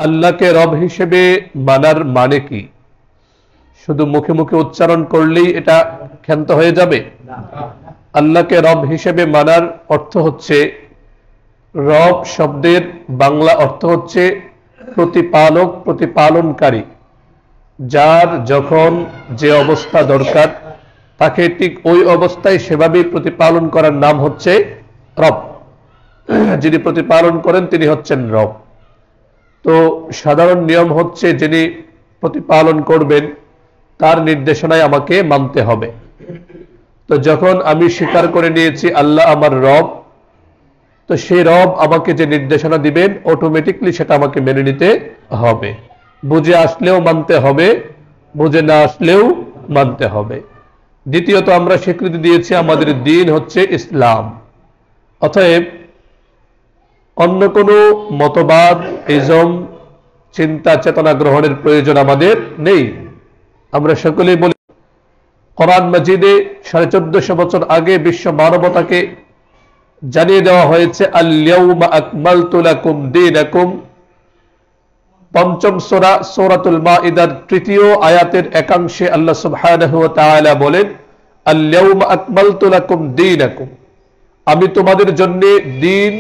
আল্লাহকে রব হিসেবে মানার মানে কি? শুধু মুখে মুখে উচ্চারণ করলেই এটা ক্ষান্ত হয়ে যাবে? আল্লাহকে রব হিসেবে মানার অর্থ হচ্ছে, রব শব্দের বাংলা অর্থ হচ্ছে প্রতিপালক, প্রতিপালনকারী। যার যখন যে অবস্থা দরকার তাকে ঠিক ওই অবস্থায় সেভাবেই প্রতিপালন করার নাম হচ্ছে রব। যিনি প্রতিপালন করেন তিনি হচ্ছেন রব। তো সাধারণ নিয়ম হচ্ছে, যিনি প্রতিপালন করবেন তার নির্দেশনায় আমাকে মানতে হবে। তো যখন আমি স্বীকার করে নিয়েছি আল্লাহ আমার রব, তো সেই রব আমাকে যে নির্দেশনা দিবেন অটোমেটিকলি সেটা আমাকে মেনে নিতে হবে। বুঝে আসলেও মানতে হবে, বুঝে না আসলেও মানতে হবে। দ্বিতীয়ত, আমরা স্বীকৃতি দিয়েছি আমাদের দিন হচ্ছে ইসলাম। অতএব অন্য কোনো মতবাদ, ইজম, চিন্তা চেতনা গ্রহণের প্রয়োজন আমাদের নেই। আমরা সকলেই বলি, কোরআন মাজিদে 1450 বছর আগে বিশ্ব মানবতাকে জানিয়ে দেওয়া হয়েছে আল-ইয়াউমা আকমালতু লাকুম দীনাকুম। পঞ্চম সূরা সূরাতুল মাইদার 3য় আয়াতের একাংশে আল্লাহ সুবহানাহু ওয়া তাআলা বলেন, আল-ইয়াউমা আকমালতু লাকুম দীনাকুম, আমি তোমাদের জন্য দিন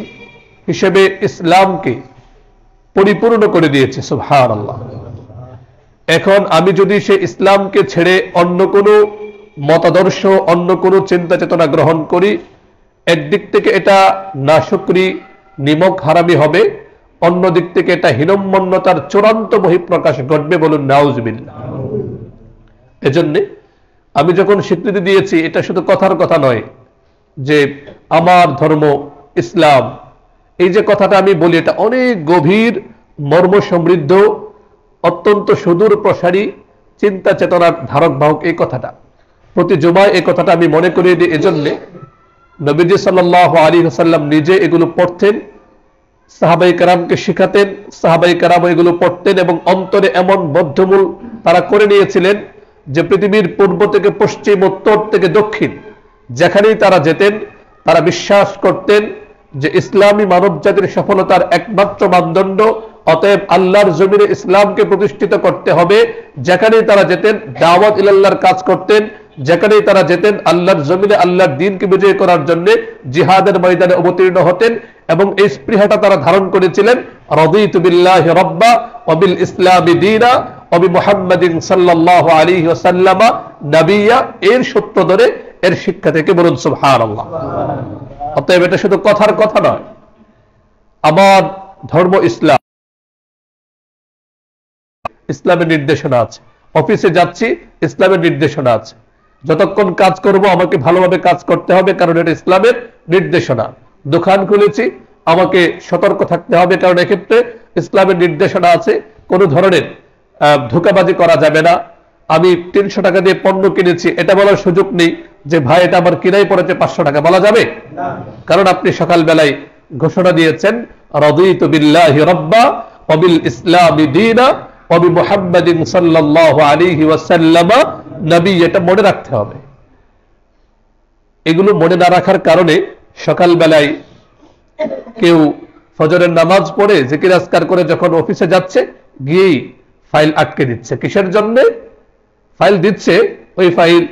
হিসেবে ইসলামকে পরিপূর্ণ করে দিয়েছি। সুবহানাল্লাহ। এখন আমি যদি সে ইসলামকে ছেড়ে অন্য কোনো মতাদর্শ, অন্য কোনো চিন্তা চেতনা গ্রহণ করি, একদিক থেকে এটা নাশুকরি, নিমক হারামি হবে, অন্য দিক থেকে এটা হীনম্মন্যতার চূড়ান্ত বহিঃপ্রকাশ ঘটবে। বলুন নাউজুবিল্লাহ। এজন্য আমি যখন স্বীকৃতি দিয়েছি, এটা শুধু কথার কথা নয় যে আমার ধর্ম ইসলাম, এই যে কথাটা আমি বলি, এটা অনেক গভীর, মর্ম সমৃদ্ধ, অত্যন্ত সুদূর প্রসারী চিন্তা চেতনার ধারক বাহক এই কথাটা। প্রতি জুমায় এই কথাটা আমি মনে করিয়ে দিই। এজন্য নবীজি সাল্লাল্লাহু আলাইহি ওয়াসাল্লাম নিজে এগুলো পড়তেন, সাহাবায়ে কেরামকে শিখাতেন, সাহাবায়ে কেরাম এগুলো পড়তেন এবং অন্তরে এমন বদ্ধমূল তারা করে নিয়েছিলেন যে পৃথিবীর পূর্ব থেকে পশ্চিম, উত্তর থেকে দক্ষিণ, যেখানেই তারা যেতেন তারা বিশ্বাস করতেন যে ইসলামী মানব জাতির সফলতার একমাত্র মানদণ্ড, অতএব আল্লাহর জমিনে ইসলামকে প্রতিষ্ঠিত করতে হবে। যেখানেই তারা যেতেন দাওয়াত ইলাল্লাহর কাজ করতেন, যেখানেই তারা যেতেন আল্লাহর জমিনে আল্লাহর দ্বীনকে বিজয় করার জন্য জিহাদের ময়দানে অবতীর্ণ হতেন। এবং এই স্পৃহাটা তারা ধারণ করেছিলেন, রাদিতু বিল্লাহি রাব্বা ওয়া বিল ইসলামি দীনা ওয়া বি মুহাম্মাদিন সাল্লাল্লাহু আলাইহি ওয়াসাল্লাম নবিয়্যা। এর সূত্র ধরে, এর শিক্ষা থেকে বলুন সুবহানাল্লাহ। অতএব এটা শুধু কথার কথা নয়, আমার ধর্ম ইসলাম, ইসলামের নির্দেশনা আছে। অফিসে যাচ্ছি, ইসলামের নির্দেশনা আছে। যতক্ষণ কাজ করব আমাকে ভালোভাবে কাজ করতে হবে, কারণ এটা ইসলামের নির্দেশনা। দোকান খুলেছি, আমাকে সতর্ক থাকতে হবে, কারণ এক্ষেত্রে ইসলামের নির্দেশনা আছে। কোনো ধরনের ধোঁকাবাজি করা যাবে না। আমি 300 টাকা দিয়ে পণ্য কিনেছি, এটা বলার সুযোগ নেই যে ভাই এটা আমার কিনাই পড়েছে 500 টাকা, বলা যাবে? কারণ আপনি সকালবেলায় ঘোষণা দিয়েছেন রাদিতু বিল্লাহি রাব্বা ওয়া বিল ইসলামি দীনা ওয়া বি মুহাম্মাদিন সাল্লাল্লাহু আলাইহি ওয়াসাল্লাম নবী। এটা মনে রাখতে হবে। এগুলো মনে না রাখার কারণে সকালবেলায় কেউ ফজরের নামাজ পড়ে জিকির আজকার করে যখন অফিসে যাচ্ছে, গিয়েই ফাইল আটকে দিচ্ছে। কিসের জন্য ফাইল দিচ্ছে? ওই ফাইল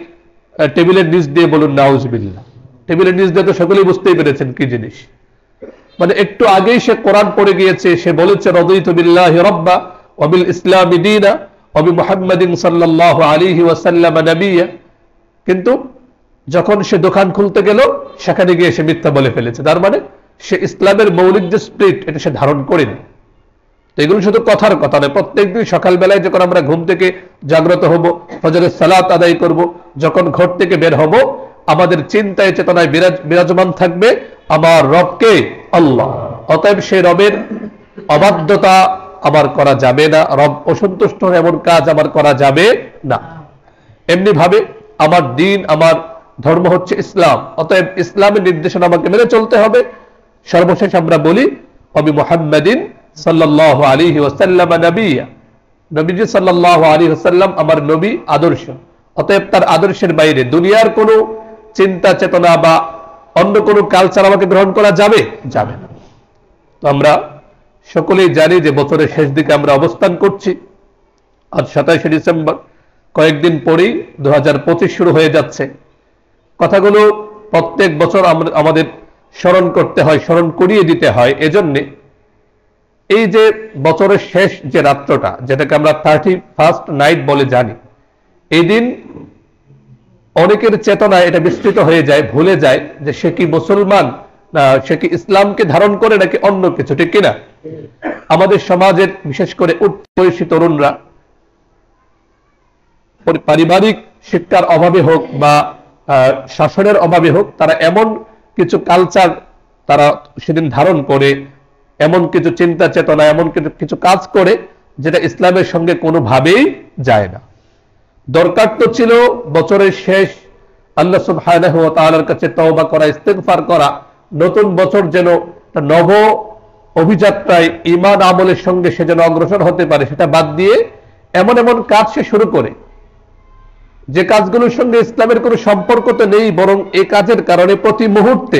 টেবিলের নিচ দিয়ে, বলুন নাউজুবিল্লাহ। টেবিলের নিচ দিয়ে তো সকলেই বুঝতেই পেরেছেন কি জিনিস। মানে একটু আগেই সে কোরআন পড়ে গিয়েছে, সে বলেছে রাদিতু বিল্লাহি রাব্বা ওয়া বিল ইসলামি দীনা ওয়া বি মুহাম্মাদিন সাল্লাল্লাহু আলাইহি ওয়াসাল্লাম নবিয়্যা। কিন্তু যখন সে দোকান খুলতে গেল, সেখানে গিয়ে সে মিথ্যা বলে ফেলেছে। তার মানে সে ইসলামের মৌলিক যে স্পিরিট, এটা সে ধারণ করেনি। তো এগুলো শুধু কথার কথা নয়। প্রত্যেকদিন সকালবেলায় যখন আমরা ঘুম থেকে জাগ্রত হব, ফজরের সালাত আদায় করব, যখন ঘর থেকে বের হব, আমাদের চিন্তায় চেতনায় বিরাজমান থাকবে আমার রবকে আল্লাহ। অতএব সেই রবের অবাধ্যতা আমার করা যাবে না, রব অসন্তুষ্ট এমন কাজ আমার করা যাবে না। এমনি ভাবে আমার দিন, আমার ধর্ম হচ্ছে ইসলাম, অতএব ইসলামের নির্দেশনা আমাকে মেনে চলতে হবে। সর্বশেষ আমরা বলি ওয়া বি মুহাম্মাদিন সাল্লাল্লাহু আলাইহি ওয়াসাল্লাম নবিয়্যা। নবীজি সাল্লাল্লাহু আলাইহি ওয়াসাল্লাম আমার নবী, আদর্শ। অতএব তার আদর্শের বাইরে দুনিয়ার কোনো চিন্তা চেতনা বা অন্য কোনো কালচার আমাকে গ্রহণ করা যাবে? যাবে না। তো আমরা সকলেই জানি যে বছরের শেষ দিকে আমরা অবস্থান করছি। আজ 27শে ডিসেম্বর, কয়েকদিন পরেই 2025 শুরু হয়ে যাচ্ছে। কথাগুলো প্রত্যেক বছর আমাদের স্মরণ করতে হয়, স্মরণ করিয়ে দিতে হয়। এজন্যে এই যে বছরের শেষ যে রাত্রটা, যেটাকে আমরা 31st নাইট বলে জানি, এই দিন অনেকের চেতনায় এটা বিস্তৃত হয়ে যায়, ভুলে যায় যে সে কি মুসলমান, না সে কি ইসলামকে ধারণ করে নাকি অন্য কিছু, ঠিক কিনা? আমাদের সমাজের বিশেষ করে বয়সী তরুণরা পারিবারিক শিক্ষার অভাবে হোক বা শাসনের অভাবে হোক, তারা এমন কিছু কালচার তারা সেদিন ধারণ করে, এমন কিছু চিন্তা চেতনা, এমন কিছু কাজ করে যেটা ইসলামের সঙ্গে কোনোভাবেই যায় না। দরকার তো ছিল বছরের শেষ আল্লাহ সুবহানাহু ওয়া তাআলার কাছে তওবা করা, ইস্তেগফার করা, নতুন বছর যেন নব অভিযাত্রায় ঈমান আমলের সঙ্গে সে যেন অগ্রসর হতে পারে, সেটা বাদ দিয়ে এমন এমন কাজ সে শুরু করে যে কাজগুলোর সঙ্গে ইসলামের কোনো সম্পর্ক তো নেই, বরং এই কাজের কারণে প্রতি মুহূর্তে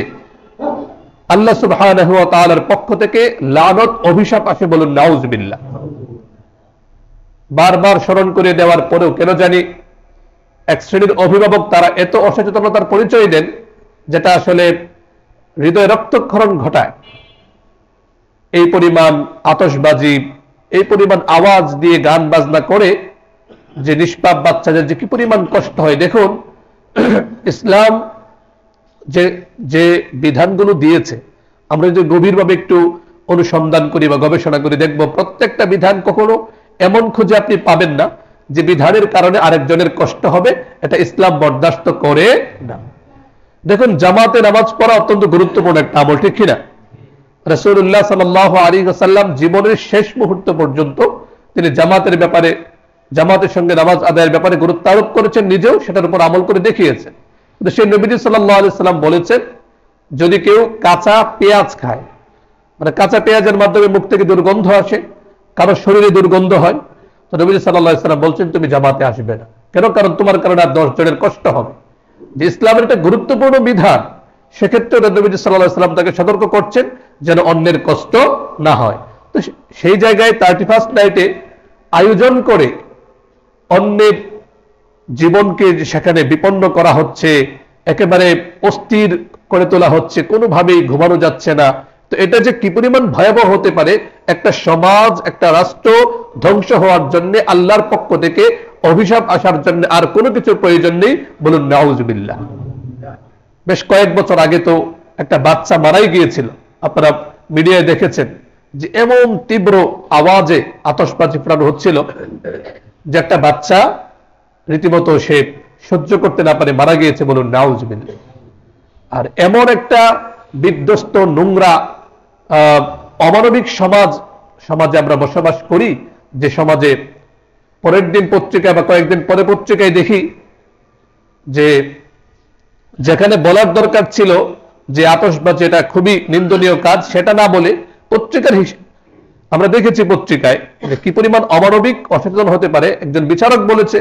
আল্লাহ সুবহানাহু ওয়া তাআলার পক্ষ থেকে লানত, অভিশাপ আসে। বলুন নাউজুবিল্লাহ। বারবার স্মরণ করে দেওয়ার পরেও কেন জানি এক শ্রেণীর অভিভাবক তারা এত অসচেতনতার পরিচয় দেন, যেটা আসলে হৃদয় রক্তক্ষরণ ঘটায়। এই পরিমাণ আতশবাজি, এই পরিমাণ আওয়াজ দিয়ে গান বাজনা করে যে নিষ্পাপ বাচ্চাদের যে কি পরিমাণ কষ্ট হয়। দেখুন, ইসলাম যে যে বিধানগুলো দিয়েছে, আমরা যদি গভীরভাবে একটু অনুসন্ধান করি বা গবেষণা করি, দেখব প্রত্যেকটা বিধান কখনো এমন খুঁজে আপনি পাবেন না যে বিধানের কারণে আরেকজনের কষ্ট হবে, এটা ইসলাম বরদাস্ত করে না। দেখুন, জামাতে নামাজ পড়া অত্যন্ত গুরুত্বপূর্ণ একটা আমল, ঠিক কিনা? রাসূলুল্লাহ সাল্লাল্লাহু আলাইহি ওয়াসাল্লাম জীবনের শেষ মুহূর্ত পর্যন্ত তিনি জামাতের সঙ্গে নামাজ আদায়ের ব্যাপারে গুরুত্ব আরোপ করেছেন, নিজেও সেটার উপর আমল করে দেখিয়েছেন। কিন্তু সেই নবীজি সাল্লাল্লাহু আলাইহি সাল্লাম বলেছেন, যদি কেউ কাঁচা পেঁয়াজ খায়, মানে কাঁচা পেঁয়াজের মাধ্যমে মুখ থেকে দুর্গন্ধ আসে, কারো শরীরে দুর্গন্ধ হয়, তো নবীজি সাল্লাল্লাহু আলাইহি সাল্লাম বলছেন তুমি জামাতে আসবে না। কেন? কারণ তোমার কারণে আর 10 জনের কষ্ট হবে। যে ইসলামের একটা গুরুত্বপূর্ণ বিধান, সেক্ষেত্রে নবীজি সাল্লাল্লাহু আলাইহি সাল্লাম তাকে সতর্ক করছেন যেন অন্যের কষ্ট না হয়। তো সেই জায়গায় 31st নাইটে আয়োজন করে অন্যের জীবনকে সেখানে বিপন্ন করা হচ্ছে, একেবারে অস্থির করে তোলা হচ্ছে, কোনোভাবেই ঘুমানো যাচ্ছে না। তো এটা যে কি পরিমাণ ভয়াবহ হতে পারে, একটা সমাজ, একটা রাষ্ট্র ধ্বংস হওয়ার জন্য, আল্লাহর পক্ষ থেকে অভিশাপ আসার জন্য আর কোনো কিছুর প্রয়োজন নেই। বলুন নাউজুবিল্লাহ। বেশ কয়েক বছর আগে তো একটা বাচ্চা মারাই গিয়েছিল, আপনারা মিডিয়ায় দেখেছেন, যে এমন তীব্র আওয়াজে আতশবাজি ফোটানো হচ্ছিল যে একটা বাচ্চা রীতিমতো সে সহ্য করতে না পারে মারা গিয়েছে। বলুন নাউজুবিল্লাহ। আর এমন একটা বিধ্বস্ত, নোংরা, অমানবিক সমাজে আমরা বসবাস করি, যে সমাজে পরের দিন পত্রিকায় বা কয়েকদিন পরে পত্রিকায় দেখি যে যেখানে বলার দরকার ছিল যে আতশবাজি এটা খুবই নিন্দনীয় কাজ, সেটা না বলে পত্রিকার আমরা দেখেছি পত্রিকায় যে কি পরিমাণ অমানবিক, অসচেতন হতে পারে। একজন বিচারক বলেছে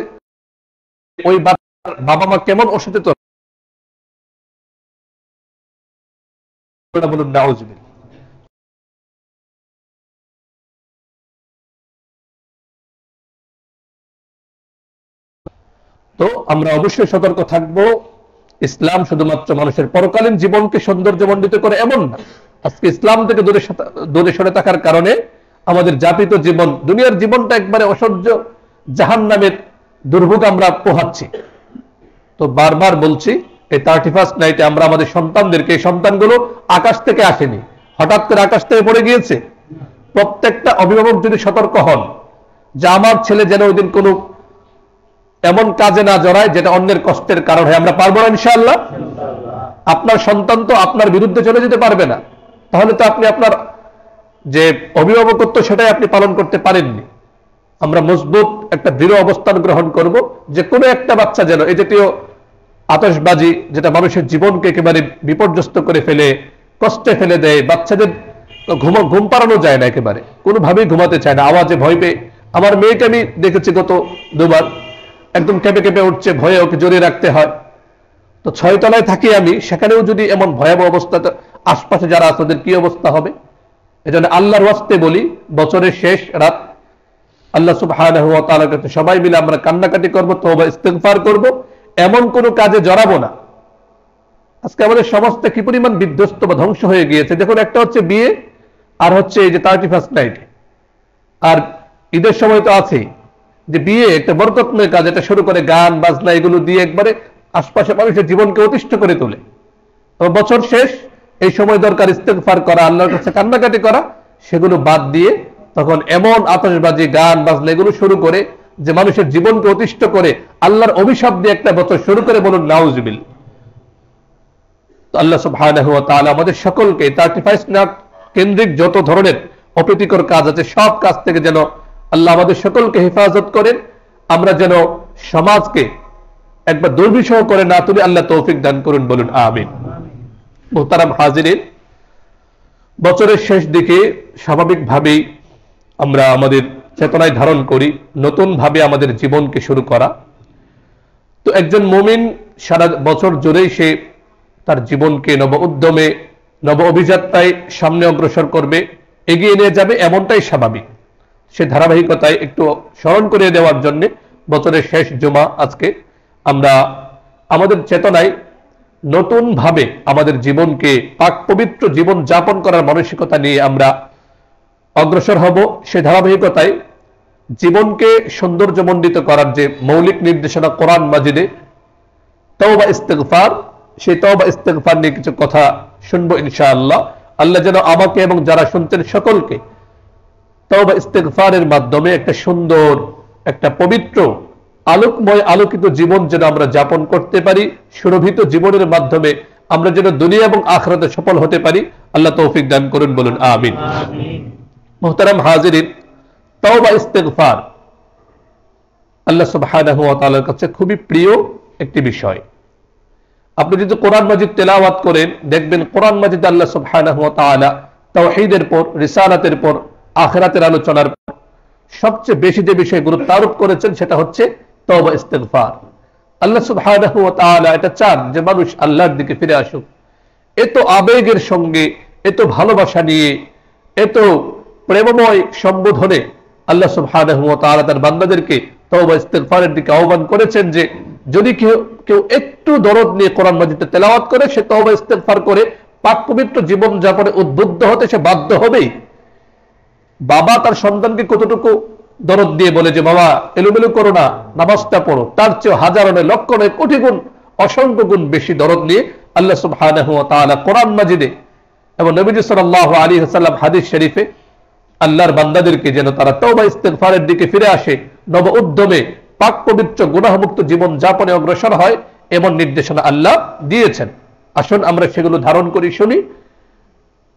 ওই বাবা মা কেমন অসচেতন। বলুন নাউজুবিল্লাহ। তো আমরা অবশ্যই সতর্ক থাকবো। ইসলাম শুধুমাত্র মানুষের পরকালীন জীবনকে সৌন্দর্যমণ্ডিত করে এমন না। আজকে ইসলাম থেকে দূরে সরে থাকার কারণে আমাদের যাপিত জীবন, দুনিয়ার জীবনটা একবারে অসহ্য জাহান্নামের দুর্ভোগ আমরা পোহাচ্ছি। তো বারবার বলছি, এই 31st নাইটে আমরা আমাদের সন্তানদেরকে, এই সন্তানগুলো আকাশ থেকে আসেনি, হঠাৎ করে আকাশ থেকে পড়ে গিয়েছে। প্রত্যেকটা অভিভাবক যদি সতর্ক হন যে আমার ছেলে যেন ওই দিন কোনো এমন কাজে না জড়ায় যেটা অন্যের কষ্টের কারণ হয়। আমরা পারবো না ইনশাআল্লাহ? আপনার সন্তান তো আপনার বিরুদ্ধে চলে যেতে পারবে না, তাহলে তো আপনি আপনার যে অভিভাবকত্ব সেটাই আপনি পালন করতে পারেননি। আমরা মজবুত একটা দৃঢ় অবস্থান গ্রহণ করব যে কোনো একটা বাচ্চা যেন এই জাতীয় আতশবাজি, যেটা মানুষের জীবনকে একেবারে বিপর্যস্ত করে ফেলে, কষ্টে ফেলে দেয়, বাচ্চাদের ঘুম পাড়ানো যায় না, একেবারে কোনোভাবেই ঘুমাতে চায় না, আওয়াজে ভয় পেয়ে। আমার মেয়েকে আমি দেখেছি গত 2 বার, একদম কেঁপে কেঁপে উঠছে, ভয়ে ওকে জড়িয়ে রাখতে হয়। তো 6 তলায় থাকি আমি, সেখানেও যদি এমন ভয়াবহ অবস্থা, আশপাশে যারা আছে ওদের কি অবস্থা হবে? এজন্য আল্লাহর ওয়াস্তে বলি, বছরের শেষ রাত আল্লাহ সুবহানাহু ওয়া তাআলার কাছে সবাই মিলে আমরা কান্নাকাটি করব, তওবা ইস্তিগফার করব, এমন কোন কাজে জড়াবো না। আজকে আমাদের সমাজটা কি পরিমাণ বিধ্বস্ত বা ধ্বংস হয়ে গিয়েছে। দেখুন, একটা হচ্ছে বিয়ে, আর হচ্ছে এই যে 31st নাইট, আর ঈদের সময় তো আছেই যে বিয়ে একটা বরকতময় কাজ, এটা শুরু করে গান বাজনা এগুলো দিয়ে একবারে আশপাশে মানুষের জীবনকে অতিষ্ঠ করে তোলে। তবে বছর শেষ, এই সময় দরকার ইস্তেগফার করা, আল্লাহর কাছে কান্নাকাটি করা। সেগুলো বাদ দিয়ে তখন এমন আতশবাজি গান বাজনা এগুলো শুরু করে যে মানুষের জীবনকে অতিষ্ঠ করে, আল্লাহর অভিশাপ দিয়ে একটা বছর শুরু করে, বলুন নাউজুবিল্লাহ। তো আল্লাহ সুবহানাহু ওয়া তাআলা আমাদের সকলকে 31 নাইট কেন্দ্রিক যত ধরনের অপ্রীতিকর কাজ আছে সব কাজ থেকে যেন আল্লাহ আমাদের সকলকে হেফাজত করেন, আমরা যেন সমাজকে একবার দুর্বিষহ করে না তুলে আল্লাহ তৌফিক দান করুন, বলুন আমিন। মুহতারাম হাজিরিন, বছরের শেষ দিকে স্বাভাবিকভাবেই আমরা আমাদের চেতনায় ধারণ করি নতুন ভাবে আমাদের জীবনকে শুরু করা। তো একজন মুমিন সারা বছর জুড়েই সে তার জীবনকে নব উদ্যমে নব অভিযাত্রায় সামনে অগ্রসর করবে, এগিয়ে নিয়ে যাবে, এমনটাই স্বাভাবিক। সে ধারাবাহিকতায় একটু স্মরণ করে দেওয়ার জন্য বছরের শেষ জুমা আজকে আমরা আমাদের চেতনায় নতুন ভাবে আমাদের জীবনকে পাক পবিত্র জীবন যাপন করার মানসিকতা নিয়ে আমরা অগ্রসর হব। সে ধারাবাহিকতায় জীবনকে সৌন্দর্যমণ্ডিত করার যে মৌলিক নির্দেশনা কোরআন মাজিদে তওবা ইস্তিগফার, সেই তওবা ইস্তিগফার নিয়ে কিছু কথা শুনবো ইনশাআল্লাহ। আল্লাহ যেন আমাকে এবং যারা শুনতেন সকলকে তওবা ইস্তিগফারের মাধ্যমে একটা সুন্দর, একটা পবিত্র, আলোকময়, আলোকিত জীবন যেন আমরা যাপন করতে পারি, সুরভিত জীবনের মাধ্যমে আমরা যেন দুনিয়া এবং আখিরাতে সফল হতে পারি, আল্লাহ তৌফিক দান করুন, বলুন আমিন। মুহতারাম হাজিরিন, তওবা ইস্তিগফার আল্লাহ সুবহানাহু ওয়া তাআলার কাছে খুবই প্রিয় একটি বিষয়। আপনি যদি কোরআন মাজিদ তেলাওয়াত করেন, দেখবেন কোরআন মাজিদ আল্লাহ সুবহানাহু ওয়া তাআলা তাওহীদের পর, রিসালাতের পর, আখিরাতের আলোচনার পর সবচেয়ে বেশি যে বিষয়ে গুরুত্ব আরোপ করেছেন সেটা হচ্ছে তওবা ইস্তিগফার। আল্লাহ সুবহানাহু ওয়া তাআলা এটা চান যে মানুষ আল্লাহর দিকে ফিরে আসুক। এত আবেগের সঙ্গে, এত ভালোবাসা নিয়ে, এত প্রেমময় সম্বোধনে আল্লাহ সুবহানাহু ওয়া তাআলা তার বান্দাদেরকে তওবা ইস্তিগফারের দিকে আহ্বান করেছেন যে যদি কেউ একটু দরদ নিয়ে কোরআন মাজিদে তেলাওয়াত করে, সে তওবা ইস্তিগফার করে পাক পবিত্র জীবন যাপনে উদ্বুদ্ধ হতে সে বাধ্য হবেই। বাবা তার সন্তানকে কতটুকু দরদ দিয়ে বলে যে বাবা এলোমেলো করো না, নামাজটা পড়ো, তার চেয়ে হাজারো নয়, লক্ষ নয়, কোটি গুণ, অসংখ্য গুণ বেশি দরদ নিয়ে আল্লাহ সুবহানাহু ওয়া তাআলা কোরআন মাজিদে এবং নবীজি সাল্লাল্লাহু আলাইহি ওয়াসাল্লাম হাদিস শরীফে আল্লাহর বান্দাদেরকে যেন তারা তওবা ইস্তিগফারের দিকে ফিরে আসে, নব উদ্যমে পাক পবিত্র গুনাহমুক্ত জীবন যাপনে অগ্রসর হয়, এমন নির্দেশনা আল্লাহ দিয়েছেন। আসুন আমরা সেগুলো ধারণ করি, শুনি,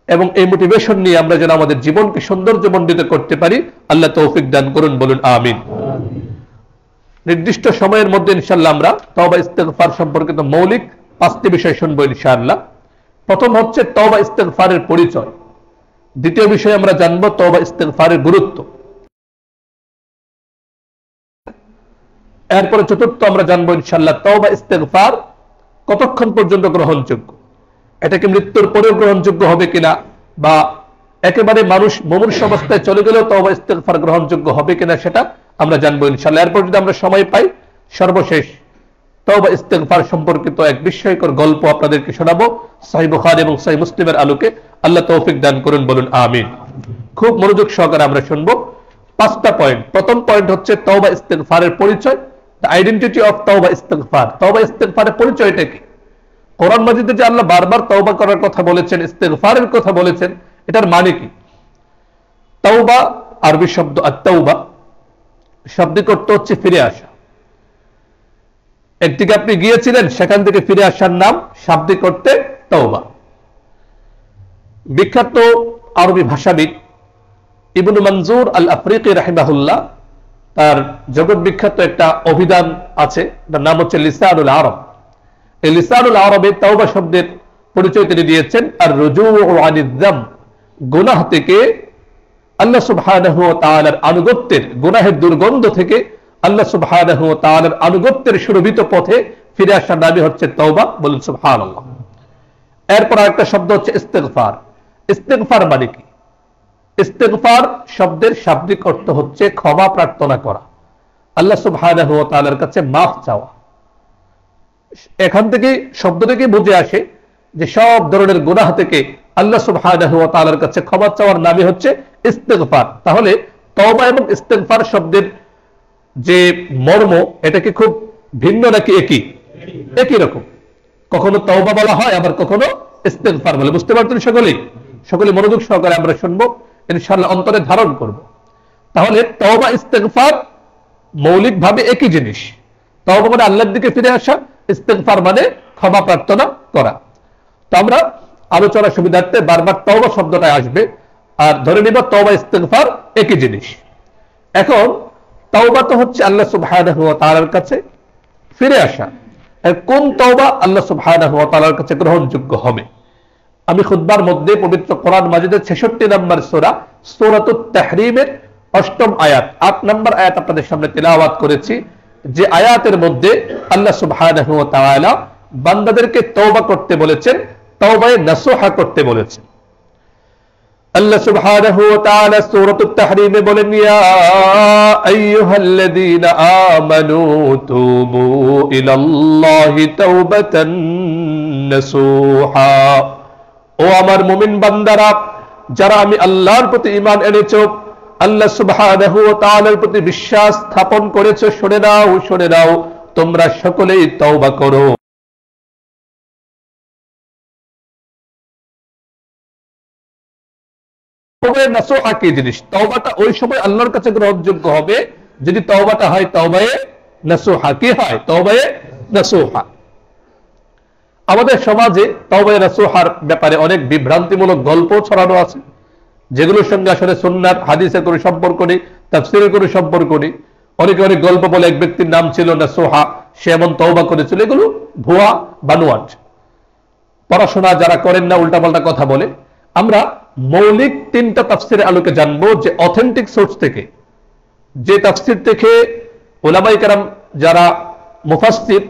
এবং এই মোটিভেশন নিয়ে আমরা যেন আমাদের জীবনকে সৌন্দর্যমণ্ডিত করতে পারি, আল্লাহ তৌফিক দান করুন, বলুন আমিন। নির্দিষ্ট সময়ের মধ্যে ইনশাআল্লাহ আমরা তওবা ইস্তিগফার সম্পর্কিত মৌলিক 5টি বিষয় শুনবো ইনশাআল্লাহ। প্রথম হচ্ছে তওবা ইস্তিগফারের পরিচয়। দ্বিতীয় বিষয় আমরা জানবো তওবা ইস্তিগফারের গুরুত্ব। এরপরে চতুর্থ আমরা জানবো ইনশাআল্লাহ তওবা ইস্তিগফার কতক্ষণ পর্যন্ত গ্রহণযোগ্য, এটা কি মৃত্যুর পরেও গ্রহণযোগ্য হবে কিনা, বা একেবারে মানুষ মুমূর্ষ অবস্থায় চলে গেলেও তওবা ইস্তিগফার গ্রহণযোগ্য হবে কিনা, সেটা আমরা জানবো ইনশাআল্লাহ। এরপর যদি আমরা সময় পাই, সর্বশেষ তওবা ইস্তিগফার সম্পর্কিত এক বিস্ময়কর গল্প আপনাদেরকে শোনাবো সহিহ বুখারী এবং সহিহ মুসলিমের আলোকে, আল্লাহ তৌফিক দান করুন, বলুন আমিন। খুব মনোযোগ সহকারে আমরা শুনবো। 5টা পয়েন্ট। প্রথম পয়েন্ট হচ্ছে তওবা ইস্তিগফারের পরিচয়, দ্য আইডেন্টিটি অফ তওবা ইস্তিগফার। তওবা ইস্তিগফারের পরিচয়টা কি? কোরআন মাজিদে যে আল্লাহ বারবার তওবা করার কথা বলেছেন, ইস্তিগফারের কথা বলেছেন, এটার মানে কি? তওবা আরবি শব্দ আত-তাওবা, শাব্দিক অর্থ হচ্ছে ফিরে আসা। একদিকে আপনি গিয়েছিলেন, সেখান থেকে ফিরে আসার নাম শাব্দিক অর্থে তওবা। বিখ্যাত আরবি ভাষাবিদ ইবনু মনজুর আল আফরিকি রাহিমাহুল্লাহ, তার জগৎ বিখ্যাত একটা অভিধান আছে, তার নাম হচ্ছে লিসানুল আরব। এই লিসানুল আরবে তওবা শব্দের পরিচয় তিনি দিয়েছেন আর রুজুউ আনিয যামব, গুনাহ থেকে আল্লাহ সুবহানাহু ওয়া তাআলার আনুগত্যের, গুনাহের দুর্গন্ধ থেকে আল্লাহ সুবহানাহু ওয়া তাআলার আনুগত্যের সুরভিত পথে ফিরে আসার নামই হচ্ছে তওবা, বলুন সুবহানাল্লাহ। এরপর আরেকটা শব্দ হচ্ছে ইস্তিগফার। ইস্তিগফার মানে কি? ইস্তেগফার শব্দের শাব্দিক অর্থ হচ্ছে ক্ষমা প্রার্থনা করা, আল্লাহ সুবহানাহু ওয়া তাআলার কাছে মাফ চাওয়া। এখান থেকে শব্দ থেকে বুঝে আসে যে সব ধরনের গুনাহ থেকে আল্লাহ সুবহানাহু ওয়া তাআলার কাছে ক্ষমা চাওয়ার নামই হচ্ছে ইস্তেগফার। তাহলে তওবা এবং ইস্তেগফার শব্দের যে মর্ম, এটা কি খুব ভিন্ন নাকি একই? একই রকম। কখনো তওবা বলা হয়, আবার কখনো ইস্তেগফার বলে। বুঝতে পারছেন সকলেই? সকলে মনোযোগ সহকারে আমরা শুনবো, ইনশাআল্লাহ অন্তরে ধারণ করব। তাহলে তওবা ইস্তেগফার মৌলিকভাবে একই জিনিস। তওবা মানে আল্লাহর দিকে ফিরে আসা, ইস্তেগফার মানে ক্ষমা প্রার্থনা করা। তো আমরা আলোচনার সুবিধার্থে বারবার তওবা শব্দটা আসবে, আর ধরে নিব তওবা ইস্তেগফার একই জিনিস। এখন তওবা তো হচ্ছে আল্লাহ সুবহানাহু ওয়া তাআলার কাছে ফিরে আসা। কোন তওবা আল্লাহ সুবহানাহু ওয়া তাআলার কাছে গ্রহণযোগ্য হবে? আমি খুতবার মধ্যে পবিত্র কোরআন মাজিদের 66 নম্বর সূরা সূরাতুত তাহরিমের 8ম আয়াত, 8 নম্বর আয়াত আপনাদের সামনে তেলাওয়াত করেছি, যে আয়াতের মধ্যে আল্লাহ সুবহানাহু ওয়া তাআলা বান্দাদেরকে তওবা করতে বলেছেন, তওবায়ে নাসুহা করতে বলেছেন। আল্লাহ সুবহানাহু ওয়া তাআলা সূরাতুত তাহরিমে বলেন, ইয়া আইয়ুহাল্লাযীনা আমানু তুবু ইলাল্লাহি তাওবাতান নাসুহা। ও আমার মুমিন বান্দারা, যারা আমি আল্লাহর প্রতি ঈমান এনেছো, আল্লাহ সুবহানাহু ওয়া তাআলার প্রতি বিশ্বাস স্থাপন করেছো, শুনে নাও, তোমরা সকলেই তওবা করো। তওবায়ে নাসুহা কি জিনিস? তওবাটা ওই সময় আল্লাহর কাছে গ্রহণযোগ্য হবে যদি তওবাটা হয় তওবায়ে নাসুহা। কি হয়? তওবায়ে নাসুহা। আমাদের সমাজে তওবায়ে নাসুহার ব্যাপারে অনেক বিভ্রান্তিমূলক গল্প ছড়ানো আছে, যেগুলোর সঙ্গে আসলে সুন্নাত হাদিসের কোনো সম্পর্ক নেই, তাফসীরের কোনো সম্পর্ক নেই। অনেকে অনেক গল্প বলে এক ব্যক্তির নাম ছিল নাসুহা, সে এমন তওবা করেছিল। এগুলো ভুয়া বানোয়াট, পড়াশোনা যারা করেন না উল্টাপাল্টা কথা বলে। আমরা মৌলিক 3টা তাফসীরের আলোকে জানবো যে অথেন্টিক সোর্স থেকে, যে তাফসীর থেকে উলামায়ে কেরাম যারা মুফাসসির,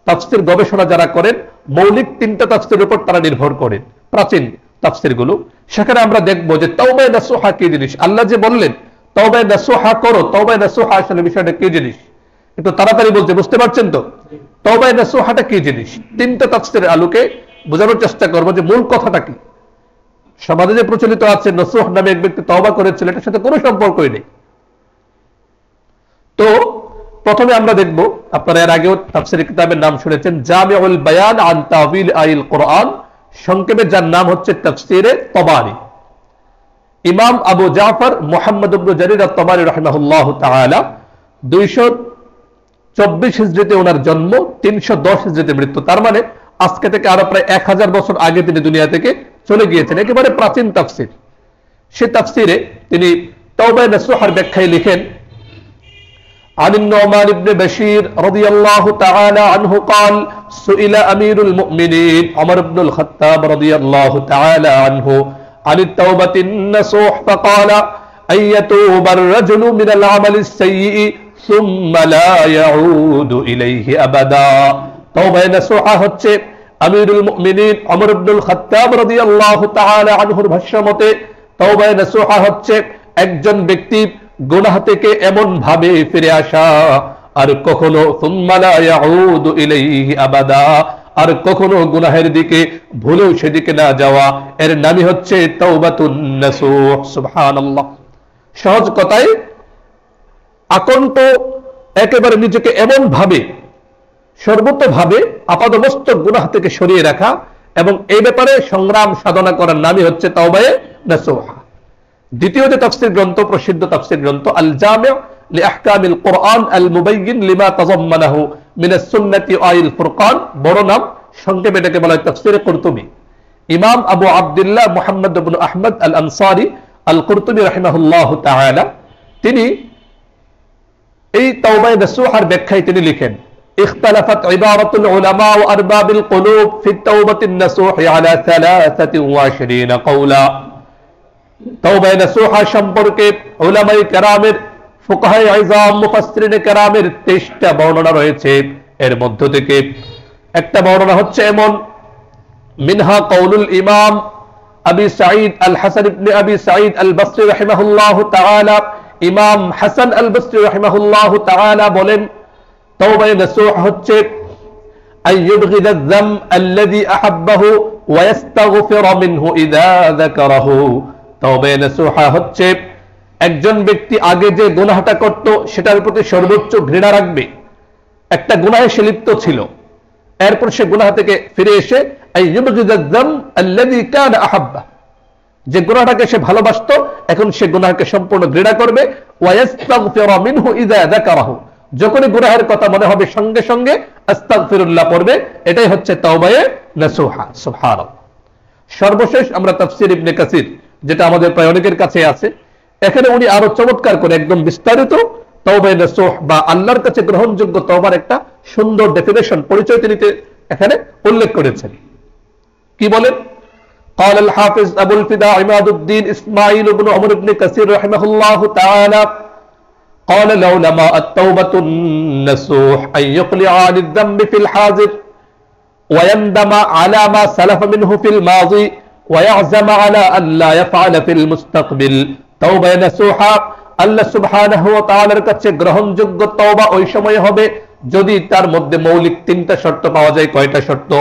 তাফসীর গবেষণা যারা করেন, মৌলিক 3টা তাফসীরের উপর তারা নির্ভর করেন, প্রাচীন তাফসীরগুলো। সেখানে আমরা দেখব যে তওবায়ে নাসুহা কি জিনিস। আল্লাহ যে বললেন তওবায়ে নাসুহা করো, তওবায়ে নাসুহা আসলে বিষয়টা কি জিনিস একটু তাড়াতাড়ি বলতে, বুঝতে পারছেন তো? তওবায়ে নাসুহাটা কি জিনিস 3টা তাফসীরের আলোকে বোঝানোর চেষ্টা করব যে মূল কথাটা কি। সমাজে যে প্রচলিত আছে নাসুহ নামে এক ব্যক্তি তওবা করেছিল, এটার সাথে কোনো সম্পর্কই নেই। তো প্রথমে আমরা দেখব, আপনারা এর আগেও তাফসীরের কিতাবের নাম শুনেছেন, জামিউল বায়ান আন তাওয়িল আইল কোরআন, সংক্ষেপে যার নাম হচ্ছে তাফসীরে তবারি। ইমাম আবু জাফর মুহাম্মদ ইবনে জারির আত-তাবারি রাহিমাহুল্লাহ তাআলা 224 হিজরিতে ওনার জন্ম, 310 হিজরিতে মৃত্যু। তার মানে আজকে থেকে আরো প্রায় 1000 বছর আগে তিনি দুনিয়া থেকে চলে গিয়েছেন। একেবারে প্রাচীন তাফসীর। সে তাফসীরে তিনি তওবায়ে নাসুহার ব্যাখ্যায় লিখেন, عن النعمان بن بشير رضي الله تعالى عنه قال سئل أمير المؤمنين عمر بن الخطاب رضي الله تعالى عنه عن التوبة النصوح فقال أن يتوب الرجل من العمل السيء ثم لا يعود إليه أبدا। توبة نصوحة হচ্ছে আমিরুল মুমিনিন ওমর ইবনুল খাত্তাব রাদিয়াল্লাহু তাআলা আনহুর ভাষ্যমতে তওবায়ে নাসুহা হচ্ছে একজন ব্যক্তি গুনাহ থেকে এমন ভাবে ফিরে আসা, আর কখনো সুম্মা লা ইয়াউদু ইলাইহি আবাদা, আর কখনো গুনাহের দিকে ভুলেও সেদিকে না যাওয়া, এর নামই হচ্ছে তাওবাতুন নাসুহ। সুবহানাল্লাহ। সহজ কথায় আকণ্ঠ একেবারে নিজেকে এমন ভাবে সর্বতভাবে আপাদমস্তক গুনাহ থেকে সরিয়ে রাখা এবং এই ব্যাপারে সংগ্রাম সাধনা করার নামই হচ্ছে তাওবায়ে নাসুহা। দ্বিতীয় যে তাফসীর গ্রন্থ, প্রসিদ্ধ তাফসীর গ্রন্থ আল জামি' লিআহকামিল কোরআন আল মুবাইয়িন লিমা তাযাম্মানাহু মিনাস সুন্নাতি ওয়াল ফুরকান, বড় নাম, সংক্ষেপে এটাকে বলা হয় তাফসীরে কুরতুবী। ইমাম আবু আব্দুল্লাহ মুহাম্মদ ইবনে আহমদ আল আনসারী আল কুরতুবী রাহিমাহুল্লাহু তাআলা তিনি এই তাওবায়ে নাসুহার ব্যাখ্যায় তিনি লিখেন, اختلفت عبارة العلماء وأرباب القلوب في التوبة النصوح على 23 قولا। তাওবায়ে নাসুহা সম্পর্কে উলামায়ে কেরামের, ফুকাহায়ে আযম, মুফাসসিরিনে কেরামের 23টা বর্ণনা রয়েছে। এর মধ্য থেকে একটা বর্ণনা হচ্ছে এমন, মিনহা কওলুল ইমাম আবি সাঈদ আল হাসান ইবনে আবি সাঈদ আল বসরি রাহিমাহুল্লাহু তাআলা, ইমাম হাসান আল বসরি রাহিমাহুল্লাহু তাআলা বলেন, তাওবায়ে নাসুহ হচ্ছে আইয়ুবগিদা যাম আল্লাযী আহাব্বাহু ওয়া ইস্তাগফির মিনহু ইযা যাকারাহু। তাওবায়ে নাসুহ হচ্ছে একজন ব্যক্তি আগে যে গুনাহটা করত সেটার প্রতি সর্বোচ্চ ঘৃণা রাখবে। একটা গুনাহে সে লিপ্ত ছিল, এরপর সে গুনাহ থেকে ফিরে এসে আইয়ুবগিদা যাম আল্লাযী কানা আহাব্বা, যে গুনাহটাকে সে ভালোবাসতো এখন সে গুনাহকে সম্পূর্ণ ঘৃণা করবে। ওয়া ইস্তাগফির মিনহু ইযা যাকারাহু, যখনই গুনাহের কথা মনে হবে সঙ্গে সঙ্গে আস্তাগফিরুল্লাহ পড়বে। এটাই হচ্ছে তাওবায়ে নাসুহা। সুবহানাল্লাহ। সর্বশেষ আমরা তাফসীর ইবনে কাসির, যেটা আমাদের প্রায় অনেকের কাছে আছে, এখানে উনি আরো চমৎকার করে একদম বিস্তারিত তাওবায়ে নাসুহ বা আল্লাহর কাছে গ্রহণযোগ্য তওবার একটা সুন্দর ডেফিনেশন, পরিচয় তিনি এখানে উল্লেখ করেছেন। কি বলেন? قال الحافظ ابو الفداء عماد الدين اسماعيل بن عمر بن كثير رحمه الله تعالى قال لولا التوبة النصوح أن يقلع عن الذنب في الحاضر ويندم على ما سلف منه في الماضي ويعزم على أن لا يفعل في المستقبل। توبة نصوحا আল্লাহ সুবহানাহু ওয়া তাআলার কাছে গ্রহণযোগ্য তওবা ওই সময় হবে যদি তার মধ্যে মৌলিক তিনটা শর্ত পাওয়া যায়। কয়টা শর্ত?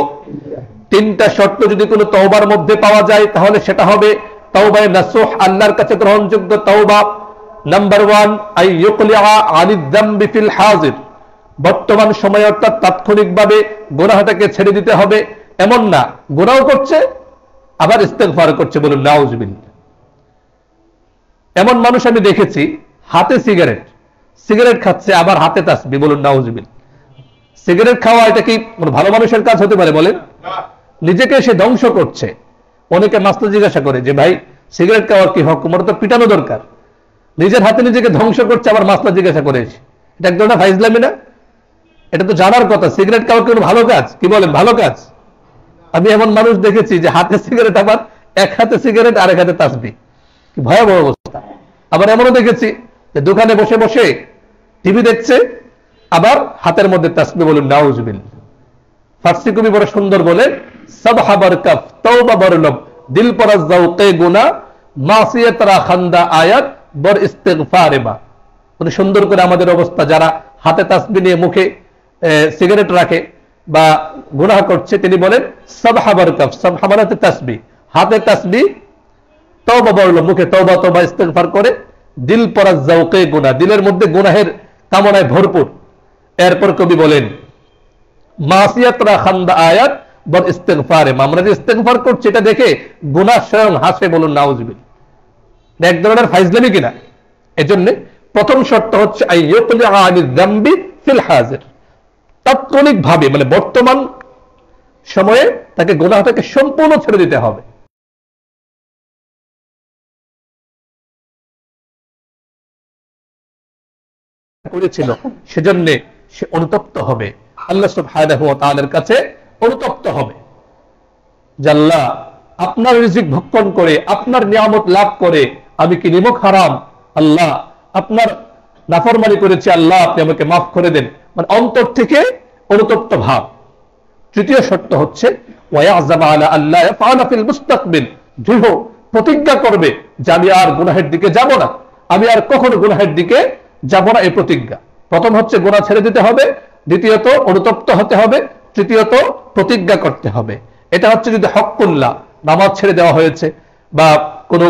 তিনটা শর্ত যদি কোনো তওবার মধ্যে পাওয়া যায় তাহলে সেটা হবে তাওবায়ে নাসুহ, আল্লাহর কাছে গ্রহণযোগ্য তওবা। নাম্বার 1, আইয়ুকলিআ আনিদ যামবি ফিল হাজির, বর্তমান সময়ে অর্থাৎ তাৎক্ষণিকভাবে গুনাহটাকে ছেড়ে দিতে হবে। এমন না গুনাহ করছে আবার ইস্তেগফার করছে, বলুন নাউজুবিল্লাহ। এমন মানুষ আমি দেখেছি, হাতে সিগারেট খাচ্ছে আবার হাতে তাসবিহ, বলুন নাউজুবিল্লাহ। সিগারেট খাওয়া এটা কি ভালো মানুষের কাজ হতে পারে বলেন? নিজেকে সে ধ্বংস করছে। অনেকে মাস্টার জিজ্ঞাসা করে যে ভাই সিগারেট খাওয়ার কি হক, তোমার তো পিটানো দরকার। নিজের হাতে নিজেকে ধ্বংস করছে আবার মাস্টার জিজ্ঞাসা করেছে, এটা এক ধরনের ফাইজলামি না? এটা তো জানার কথা সিগারেট খাওয়া কোনো ভালো কাজ, কি বলেন ভালো কাজ? আমি এমন মানুষ দেখেছি যে হাতে সিগারেট, আবার এক হাতে সিগারেট আরেক হাতে তাসবিহ, কি ভয়াবহ অবস্থা। আবার এমনও দেখেছি যে দোকানে বসে বসে টিভি দেখছে আবার হাতের মধ্যে তাসবিহ, বলুন নাউজুবিল্লাহ। ফার্সি কবি বড় সুন্দর বলে, সাবহা বরকাফ তওবা বরলব দিল পরা যাওকে গুনাহ মাসিয়াত রা খান্দা আয়াত বর ইস্তিগফারে বা। উনি সুন্দর করে আমাদের অবস্থা, যারা হাতে তাসবিহ নিয়ে মুখে সিগারেট রাখে বা গুনাহ করছে, তিনি বলেন সাবহা বরকাফ, সাবহা মানে তাসবিহ, হাতে তাসবিহ, তওবা বরলব মুখে তওবা তওবা ইস্তিগফার করে, দিল পরা যাওকে গুনাহ, দিলের মধ্যে গুনাহের কামনায় ভরপুর। এরপর কবি বলেন মাসিয়াত রা খান্দা আয়াত বর ইস্তিগফারে, আমরা যে ইস্তিগফার করছি এটা দেখে গুনাহ স্বয়ং হাসে, বলুন নাউজুবিল্লাহ। এক ধরনের ফাইজলামি কিনা? এজন্য প্রথম শর্ত হচ্ছে আইয়ুকলিআ আনিদ যামবি ফিল হাজির, তাৎক্ষণিকভাবে মানে বর্তমান সময়ে তাকে গুনাহটাকে সম্পূর্ণ ছেড়ে দিতে হবে। করেছিল সেজন্য সে অনুতপ্ত হবে, আল্লাহ সুবহানাহু ওয়া তাআলার কাছে অনুতপ্ত হবে। যে আল্লাহ আপনার রিজিক ভক্ষণ করে আপনার নিয়ামত লাভ করে আমি কি নিমক হারাম, আল্লাহ আপনার নাফরমানি করেছি, আল্লাহ আপনি আমাকে মাফ করে দেন, মানে অন্তর থেকে অনুতপ্ত ভাব। তৃতীয় শর্ত হচ্ছে ওয়ায়াযামা আলা আল্লাহ ইয়াফআলা ফিল মুস্তাকবিল, দৃঢ় প্রতিজ্ঞা করবে যে আমি আর গুনাহের দিকে যাব না, আমি আর কখনো গুনাহের দিকে যাব না, এই প্রতিজ্ঞা। প্রথম হচ্ছে গুনাহ ছেড়ে দিতে হবে, দ্বিতীয়ত অনুতপ্ত হতে হবে, তৃতীয়ত প্রতিজ্ঞা করতে হবে। এটা হচ্ছে যদি হক্কুল্লাহ, নামাজ ছেড়ে দেওয়া হয়েছে বা কোনো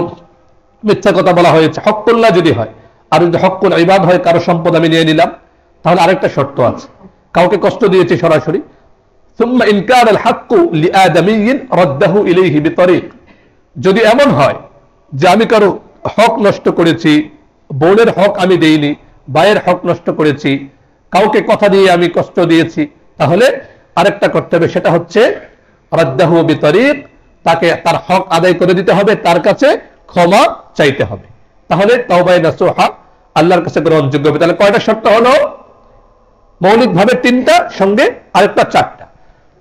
মিথ্যা কথা বলা হয়েছে, হক্কুল্লাহ যদি হয়। আর যদি হক্কুল ইবাদ হয়, কারো সম্পদ আমি নিয়ে নিলাম, তাহলে আরেকটা শর্ত আছে, কাউকে কষ্ট দিয়েছি সরাসরি। সুম্মা ইন কানা আল হাক্কু লিআদামিয়্যিন রাদ্দাহু ইলাইহি বিতরিক, যদি এমন হয় যে আমি কারো হক নষ্ট করেছি, বোনের হক আমি দেইনি, ভাইয়ের হক নষ্ট করেছি, কাউকে কথা দিয়ে আমি কষ্ট দিয়েছি, তাহলে আরেকটা করতে হবে, সেটা হচ্ছে রাদ্দাহু বিতরিক, তাকে তার হক আদায় করে দিতে হবে, তার কাছে ক্ষমা চাইতে হবে। তাহলে তাওবায়ে নাসুহা আল্লাহর কাছে গ্রহণযোগ্য হবে। তাহলে কয়টা শর্ত হলো? মৌলিকভাবে তিনটা, সঙ্গে আরেকটা চারটা।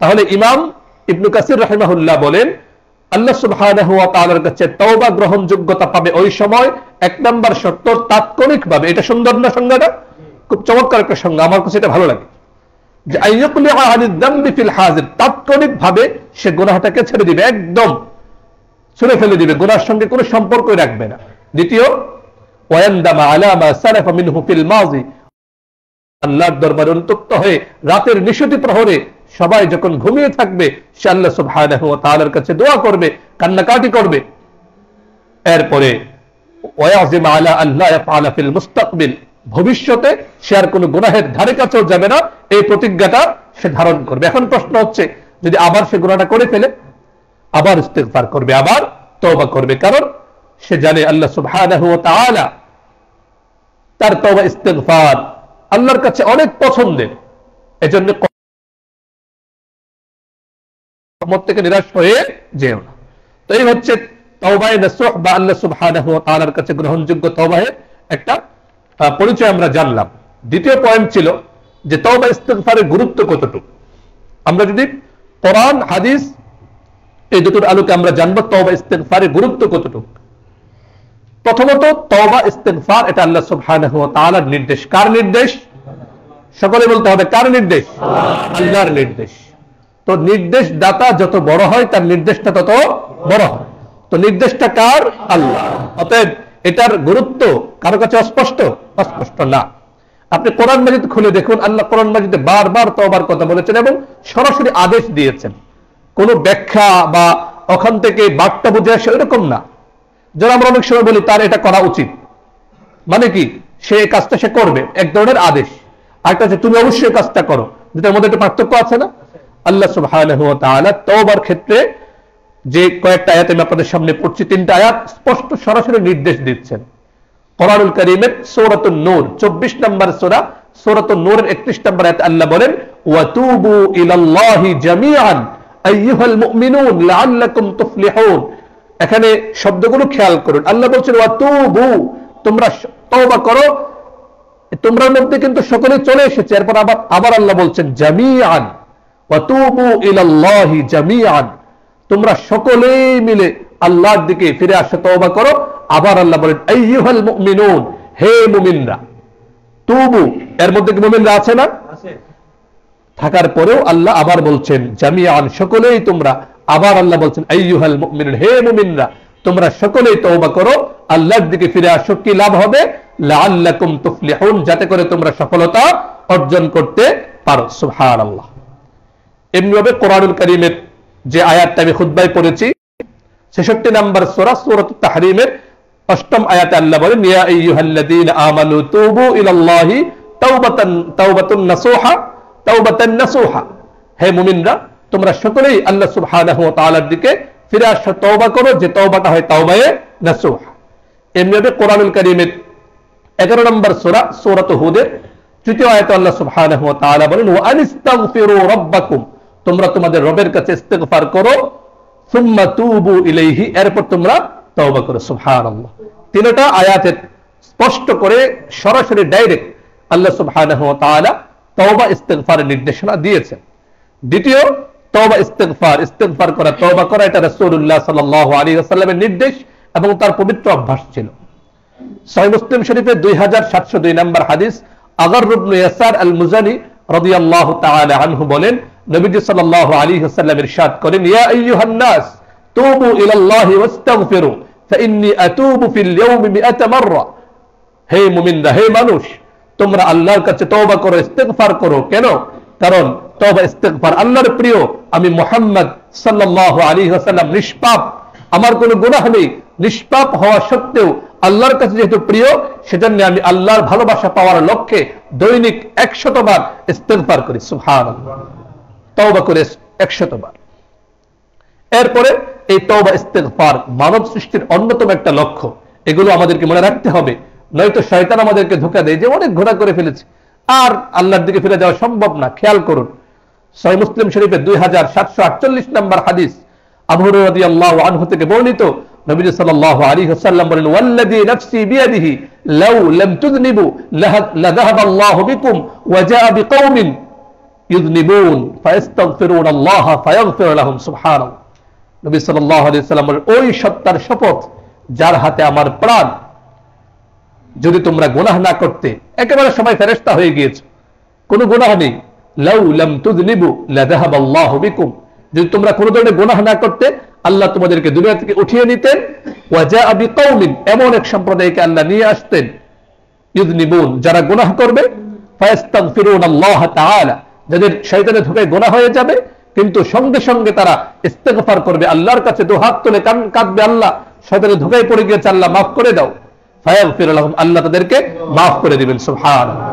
তাহলে ইমাম ইবনে কাসির রাহিমাহুল্লাহ বলেন আল্লাহ সুবহানাহু ওয়া তাআলার কাছে তওবা গ্রহণযোগ্যতা পাবে ওই সময়, এক নাম্বার শর্ত তাৎক্ষণিকভাবে। এটা সুন্দর না সংজ্ঞাটা? খুব চমৎকার একটা সংজ্ঞা, আমার কাছে এটা ভালো লাগে। যে আইয়ুকলিআ আনিদ যামবি ফিল হাজির, তাৎক্ষণিকভাবে সে গুনাহটাকে ছেড়ে দিবে, একদম ছুঁড়ে ফেলে দিবে, গুনার সঙ্গে কোনো সম্পর্কই রাখবে না। দ্বিতীয়, ওয়ান্দামা আলা মা সালাফা মিনহু ফিল মাযি, আল্লাহর দরবারে অনুতপ্ত হয়ে রাতের নিশতি প্রহরে সবাই যখন ঘুমিয়ে থাকবে সে আল্লাহ সুবহানাহু ওয়া তাআলার কাছে দোয়া করবে, কান্নাকাটি করবে। এরপরে ওয়াজিম আলা আল্লাহ ইয়াফআলা ফিল মুস্তাকবিল, ভবিষ্যতে সে আর কোনো গুনাহের ধারে কাছেও যাবে না, এই প্রতিজ্ঞাটা সে ধারণ করবে। এখন প্রশ্ন হচ্ছে, যদি আবার সে গুনাহটা করে ফেলে, আবার ইস্তিগফার করবে, আবার তওবা করবে, কারণ সে জানে আল্লাহ সুবহানাহু ওয়া তাআলা তার তওবা ইস্তিগফার আল্লাহর কাছে অনেক পছন্দের। এজন্য রহমত থেকে নিরাশ হয়ে যেও না। তো এই হচ্ছে তাওবায়ে নাসুহ বা আল্লাহ সুবহানাহু ওয়া তাআলার কাছে গ্রহণযোগ্য তাওবায়ের একটা পরিচয় আমরা জানলাম। দ্বিতীয় পয়েন্ট ছিল যে তাওবা ইস্তিগফারের গুরুত্ব কতটুকু। আমরা যদি কোরআন হাদিস এই দুটোর আলোকে আমরা জানবো তাওবা ইস্তিগফারের গুরুত্ব কতটুকু। প্রথমত, তাওবা ইস্তিগফার এটা আল্লাহ সুবহানাহু ওয়া তাআলার নির্দেশ। কার নির্দেশ? সকলে বলতে হবে, কার নির্দেশ? আল্লাহর নির্দেশ। তো নির্দেশ দাতা যত বড় হয় তার নির্দেশটা তত বড় হয়। তো নির্দেশটা কার? আল্লাহ। অতএব এটার গুরুত্ব কারো কাছে অস্পষ্ট? অস্পষ্ট না। আপনি কোরআন মাজিদ খুলে দেখুন, আল্লাহ কোরআন মাজিদে বারবার তওবার কথা বলেছেন এবং সরাসরি আদেশ দিয়েছেন। কোনো ব্যাখ্যা বা ওখান থেকে বার্তা বুঝে আসে এরকম না। যারা আমরা অনেক সময় বলি তার এটা করা উচিত, মানে কি সে কাজটা সে করবে, এক ধরনের আদেশ। আরেকটা হচ্ছে তুমি অবশ্যই কাজটা করো, যেটার মধ্যে একটা পার্থক্য আছে না? আল্লাহ সুবহানাহু ওয়া তাআলা তওবার ক্ষেত্রে যে কয়েকটা আয়াত আমি আপনাদের সামনে পড়ছি, 3টা আয়াত স্পষ্ট সরাসরি নির্দেশ দিচ্ছেন। কোরআনুল কারীমের সূরাতুন নূর 24 নম্বর সূরা, সূরাতুন নূরের 31 নম্বর আয়াতে আল্লাহ বলেন, ওয়া তুবু ইলাল্লাহি জামিআন আইয়ুহাল মুমিনুন লাআল্লাকুম তুফলিহুন। এখানে শব্দগুলো খেয়াল করুন। আল্লাহ বলছেন ওয়া তুবু, তোমরা তওবা করো, তোমরার মধ্যে কিন্তু সকলে চলে এসেছে। এরপর আবার আল্লাহ বলছেন জামিআন, ওয়া তুবু ইলাল্লাহি জামিআন, তোমরা সকলেই মিলে আল্লাহর দিকে ফিরে আসো, তওবা করো। আবার আল্লাহ বলেন আইয়ুহাল মুমিনুন, হে মুমিনরা। তুবু, এর মধ্যে কি মুমিনরা আছে না? থাকার পরেও আল্লাহ আবার বলছেন জামিআন, সকলেই তোমরা। আবার আল্লাহ বলছেন আইয়ুহাল মুমিনুন, হে মুমিনরা, তোমরা সকলেই তওবা করো, আল্লাহর দিকে ফিরে আসো। কি লাভ হবে? লাআল্লাকুম তুফলিহুন, যাতে করে তোমরা সফলতা অর্জন করতে পারো। সুবহানাল্লাহ। এমনিভাবে কোরআনুল কারীমের যে আয়াতটা আমি খুতবায় পড়েছি 66 নম্বর সূরা, সূরাতুত তাহরীমের 8ম আয়াতে আল্লাহ বলেন, ইয়া আইয়ুহাল্লাযীনা আমানু তুবু ইলাল্লাহি তাওবাতান নাসুহা, তাওবাতান নাসুহা, হে মুমিনরা, তোমরা সকলেই আল্লাহ সুবহানাহু ওয়া তাআলার দিকে ফিরে আসো, তওবা করো, যে তওবাটা হয় তাওবায়ে নাসুহ। এমনিভাবে কোরআনুল কারীমের 11 নম্বর সূরা, সূরাতুল হুদের 3য় আয়াতে আল্লাহ সুবহানাহু ওয়া তাআলা বলেন, ওয়া আনিস্তাগফিরু রাব্বাকুম, তোমরা তোমাদের রবের কাছে ইস্তিগফার করো, সুম্মা তুবু ইলাইহি, এরপর তোমরা তওবা করো। সুবহানাল্লাহ। 3টা আয়াতে স্পষ্ট করে সরাসরি ডাইরেক্ট আল্লাহ সুবহানাহু ওয়া তাআলা তওবা ইস্তিগফারের নির্দেশনা দিয়েছেন। দ্বিতীয়, তওবা ইস্তিগফার করা, তওবা করা, এটা রাসূলুল্লাহ সাল্লাল্লাহু আলাইহি ওয়াসাল্লামের নির্দেশ এবং তার পবিত্র অভ্যাস ছিল। সহিহ মুসলিম শরীফের 2702 নম্বর হাদিস, আগর ইবনে ইয়াসার আল মুজানি রাদিয়াল্লাহু তাআলা আনহু বলেন, নবীজি সাল্লাল্লাহু আলাইহি ওয়াসাল্লাম ইরশাদ করেন, ইয়া আইয়ুহান নাস তুবু ইলাল্লাহি ওয়াস্তাগফিরু ফাইন্নী আতুবু ফিল ইয়াউমি 100 মাররা, হে মুমিনরা, হে মানুষ, তোমরা আল্লাহর কাছে তওবা করো, ইস্তিগফার করো। কেন? কারণ তওবা ইস্তিগফার আল্লাহর প্রিয়। আমি মুহাম্মদ সাল্লাল্লাহু আলাইহি ওয়াসাল্লাম নিষ্পাপ, আমার কোনো গুনাহ নেই। নিষ্পাপ হওয়া সত্ত্বেও আল্লাহর কাছে যেহেতু প্রিয়, সেজন্য আমি আল্লাহর ভালোবাসা পাওয়ার লক্ষ্যে দৈনিক 100 বার ইস্তিগফার করি। সুবহানাল্লাহ। তওবা করে 100 বার। এরপরে এই তওবা ইস্তিগফার মানব সৃষ্টির অন্যতম একটা লক্ষ্য। এগুলো আমাদেরকে মনে রাখতে হবে, নয়তো শয়তান আমাদেরকে ধোঁকা দেয় যে অনেক ঘোরা করে ফেলেছে, আর আল্লাহর দিকে ফিরে যাওয়া সম্ভব না। খেয়াল করুন, সহিহ মুসলিম শরীফের 2748 নম্বর হাদিস, আবু হুরায়রা রাদিয়াল্লাহু আনহু থেকে বর্ণিত, নবীজি সাল্লাল্লাহু আলাইহি ওয়াসাল্লাম বলেন, ওয়াল্লাযী নাফসি বিয়াদিহি লাউ লাম তুযনিবু লাযাহাবাল্লাহু বিকুম ওয়া জাআ বিকওমিন ইযনিবুন ফায়াস্তাগফিরুনাল্লাহ ফায়াগফির লাহুম। সুবহানাল্লাহ। নবী সাল্লাল্লাহু আলাইহি ওয়াসাল্লাম বলেন, ওই সত্তার শপথ যার হাতে আমার প্রাণ, যদি তোমরা গুনাহ না করতে, একেবারে সবাই ফেরেশতা হয়ে গিয়েছে, কোনো গুনাহ নেই, লাউ লাম তুযনিবু লাযাহাবাল্লাহু বিকুম, যদি তোমরা কোনো ধরনের গুনাহ না করতে, আল্লাহ তোমাদেরকে দুনিয়া থেকে উঠিয়ে নিতেন, ওয়াজাআ বিকাউমিন, এমন এক সম্প্রদায়কে আল্লাহ নিয়ে আসতেন, ইউযনিবুন, যারা গুনাহ করবে, ফায়াস্তাগফিরুনাল্লাহ তাআলা, যাদের শয়তানের ধোঁকায় গুনাহ হয়ে যাবে কিন্তু সঙ্গে সঙ্গে তারা ইস্তেগফার করবে, আল্লাহর কাছে দুহাত তুলে কাঁদবে, আল্লাহ শয়তানের ধোঁকায় পড়ে গিয়েছে, আল্লাহ মাফ করে দাও, ফায়াগফির লাহুম, আল্লাহ তাদেরকে মাফ করে দিবেন। সুবহানাল্লাহ।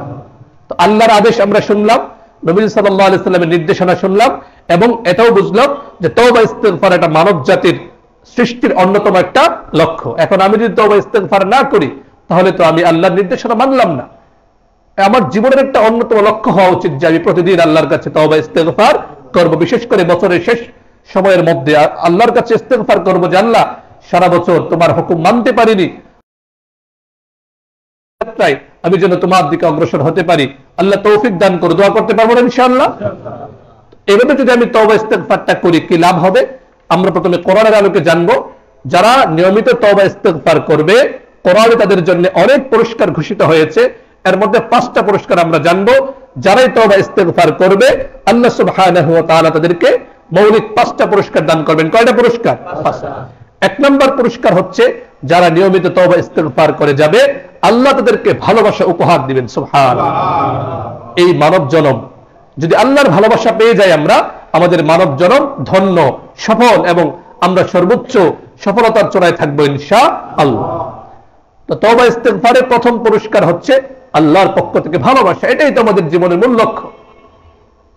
তো আল্লাহর আদেশ আমরা শুনলাম, নবী সাল্লাল্লাহু আলাইহি সাল্লামের নির্দেশনা শুনলাম, এবং এটাও বুঝলাম যে তওবা ইস্তেগফার এটা মানব জাতির সৃষ্টির অন্যতম একটা লক্ষ্য। এখন আমি যদি তওবা ইস্তেগফার না করি তাহলে তো আমি আল্লাহর নির্দেশনা মানলাম না। আমার জীবনের একটা অন্যতম লক্ষ্য হওয়া উচিত যে আমি প্রতিদিন আল্লাহর কাছে তওবা ইস্তেগফার করব, বিশেষ করে বছরের শেষ সময়ের মধ্যে আল্লাহর কাছে ইস্তেগফার করব যে আল্লাহ সারা বছর তোমার হুকুম মানতে পারিনি, আমি যেন তোমার দিকে অগ্রসর হতে পারি, আল্লাহ তৌফিক দান করে। দোয়া করতে পারবো না ইনশাআল্লাহ? এভাবে যদি আমি তওবা ইস্তেগফারটা করি কি লাভ হবে? আমরা প্রথমে কোরআনের আলোকে জানবো। যারা নিয়মিত তওবা ইস্তেগফার করবে, কোরআনে তাদের জন্য অনেক পুরস্কার ঘোষিত হয়েছে, এর মধ্যে 5টা পুরস্কার আমরা জানবো। যারাই তওবা ইস্তেগফার করবে আল্লাহ সুবহানাহু ওয়া তাআলা তাদেরকে মৌলিক 5টা পুরস্কার দান করবেন। কয়টা পুরস্কার? 5টা। 1 নম্বর পুরস্কার হচ্ছে যারা নিয়মিত তওবা ইস্তেগফার করে যাবে আল্লাহ তাদেরকে ভালোবাসা উপহার দিবেন। সুবহানাল্লাহ। এই মানব জনম যদি আল্লাহর ভালোবাসা পেয়ে যাই আমরা, আমাদের মানব জনম ধন্য, সফল, এবং আমরা সর্বোচ্চ সফলতার চূড়ায় থাকবো ইনশাআল্লাহ। তো তওবা ইস্তেগফারের প্রথম পুরস্কার হচ্ছে আল্লাহর পক্ষ থেকে ভালোবাসা। এটাই তো আমাদের জীবনের মূল লক্ষ্য।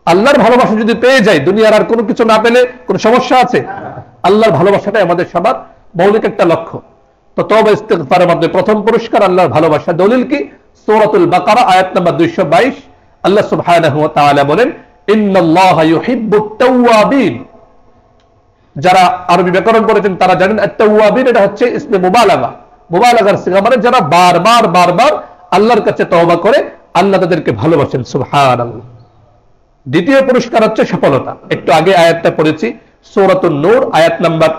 আল্লাহর ভালোবাসা যদি পেয়ে যাই, দুনিয়ার আর কোনো কিছু না পেলে কোনো সমস্যা আছে? আল্লাহর ভালোবাসাটাই আমাদের সবার মৌলিক একটা লক্ষ্য। তো তওবা ইস্তেগফারের মধ্যে প্রথম পুরস্কার আল্লাহর ভালোবাসা। দলিল কি? সূরাতুল বাকারা আয়াত নাম্বার 222, আল্লাহ সুবহানাহু ওয়া তাআলা বলেন, ইন্নাল্লাহা ইউহিব্বুত তাওয়াবিন। যারা আরবি ব্যাকরণ পড়েছেন তারা জানেন আত-তাওয়াবিন এটা হচ্ছে ইসমে মুবালাগা, মুবালাগার সিগা, মানে যারা বারবার বারবার আল্লাহর কাছে তওবা করে আল্লাহ তাদেরকে ভালোবাসেন। সুবহানাল্লাহ। দ্বিতীয় পুরস্কার হচ্ছে সফলতা। একটু আগে আয়াতটা পড়েছি, সূরাতুন নূর আয়াত নাম্বার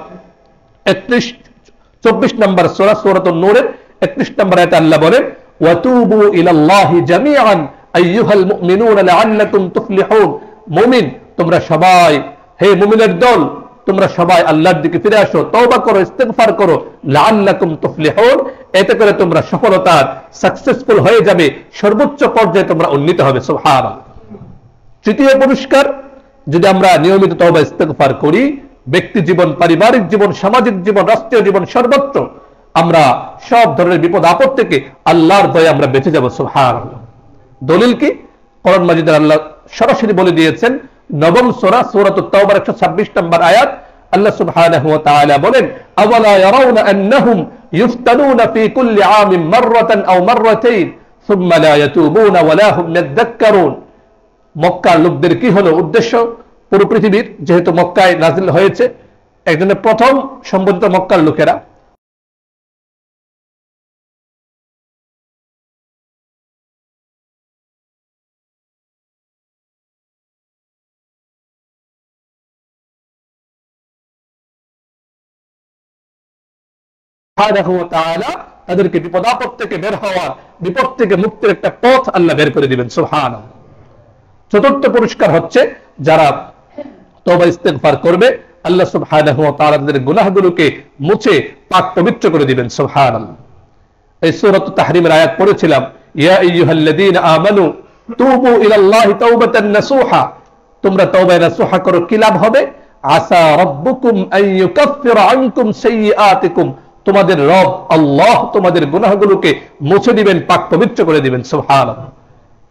24 নম্বর সূরা, সূরাতুন নূরের 31 নম্বর আয়াতে আল্লাহ বলেন, ওয়াতুবু ইলাল্লাহি জামিআন আইয়ুহাল মুমিনুনা লাআল্লাকুম তুফলিহুন। মুমিন তোমরা সবাই, হে মুমিনের দল, তোমরা সবাই আল্লাহর দিকে ফিরে আসো, তওবা করো, ইস্তেগফার করো, লাআল্লাকুম তুফলিহুন, এতে করে তোমরা সফলতার সাকসেসফুল হয়ে যাবে, সর্বোচ্চ পর্যায়ে তোমরা উন্নীত হবে। সুবহানাল্লাহ। তৃতীয় পুরস্কার, যদি আমরা নিয়মিত তওবা ইস্তেগফার করি, ব্যক্তি জীবন, পারিবারিক জীবন, সামাজিক জীবন, রাষ্ট্রীয় জীবন, সর্বত্র আমরা সব ধরনের বিপদ আপদ থেকে আল্লাহর ভয়ে আমরা বেঁচে যাব। সুবহানাল্লাহ। দলিল কি? কোরআন মাজিদের আল্লাহ সরাসরি বলে দিয়েছেন, নবম সূরা সূরাতুত তাওবার 126 নম্বর আয়াত, আল্লাহ সুবহানাহু ওয়া তাআলা বলেন, আওয়ালা ইয়ারাউনা আন্নাহুম ইফতানুনা ফি কুল্লি আমিন মাররাতান আও মাররাতাইন সুম্মা লা ইয়াতুবুনা ওয়া লা হুম ইয়াযাক্কারুন। মক্কার লোকদের কি হলো উদ্দেশ্য? পুরো পৃথিবীর যেহেতু মক্কায় নাজিল হয়েছে, একজনের প্রথম সম্বোধিত মক্কার লোকেরা তাদেরকে বিপদ আপদ থেকে বের হওয়ার, বিপদ থেকে মুক্তির একটা পথ আল্লাহ বের করে দিবেন। সুবহানাল্লাহ। চতুর্থ পুরস্কার হচ্ছে যারা তওবা ইস্তেগফার করবে আল্লাহ সুবহানাহু ওয়া তাআলা তাদের গুনাহগুলোকে মুছে পাক পবিত্র করে দিবেন। সুবহানাল্লাহ। এই সূরাত তাহরিমের আয়াত পড়েছিলাম, ইয়া আইয়ুহাল্লাযীনা আমানু তুবু ইলাল্লাহি তাওবাতান নাসুহা, তোমরা তওবা নাসুহা করো, কি লাভ হবে? আসা রাব্বুকুম আন ইউকাফফিরা আনকুম সাইয়্যাতিকুম, তোমাদের রব আল্লাহ তোমাদের গুনাহগুলোকে মুছে দিবেন, পাক পবিত্র করে দিবেন। সুবহানাল্লাহ।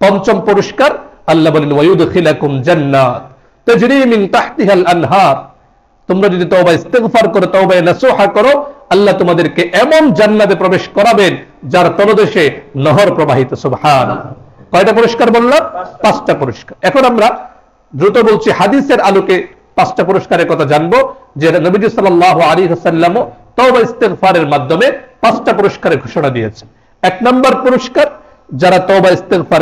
পঞ্চম পুরস্কার, আল্লাহ বলেন, ওয়ায়ুদখিলাকুম জান্নাত তাজরি মিন তাহতিহাল আনহার, তোমরা যদি তওবা ইস্তেগফার করো, তওবা নাসুহা করো, আল্লাহ তোমাদেরকে এমন জান্নাতে প্রবেশ করাবেন যার তলদেশে নহর প্রবাহিত। সুবহানাল্লাহ। কয়টা পুরস্কার বললাম? 5টা পুরস্কার। এখন আমরা দ্রুত বলছি, হাদিসের আলোকে 5টা পুরস্কারের কথা জানবো, যে নবীজি সাল্লাল্লাহু আলাইহি ওয়াসাল্লাম তওবা ইস্তেগফারের মাধ্যমে 5টা পুরস্কারের ঘোষণা দিয়েছেন। 1 নম্বর পুরস্কার, যারা তওবা ইস্তেগফার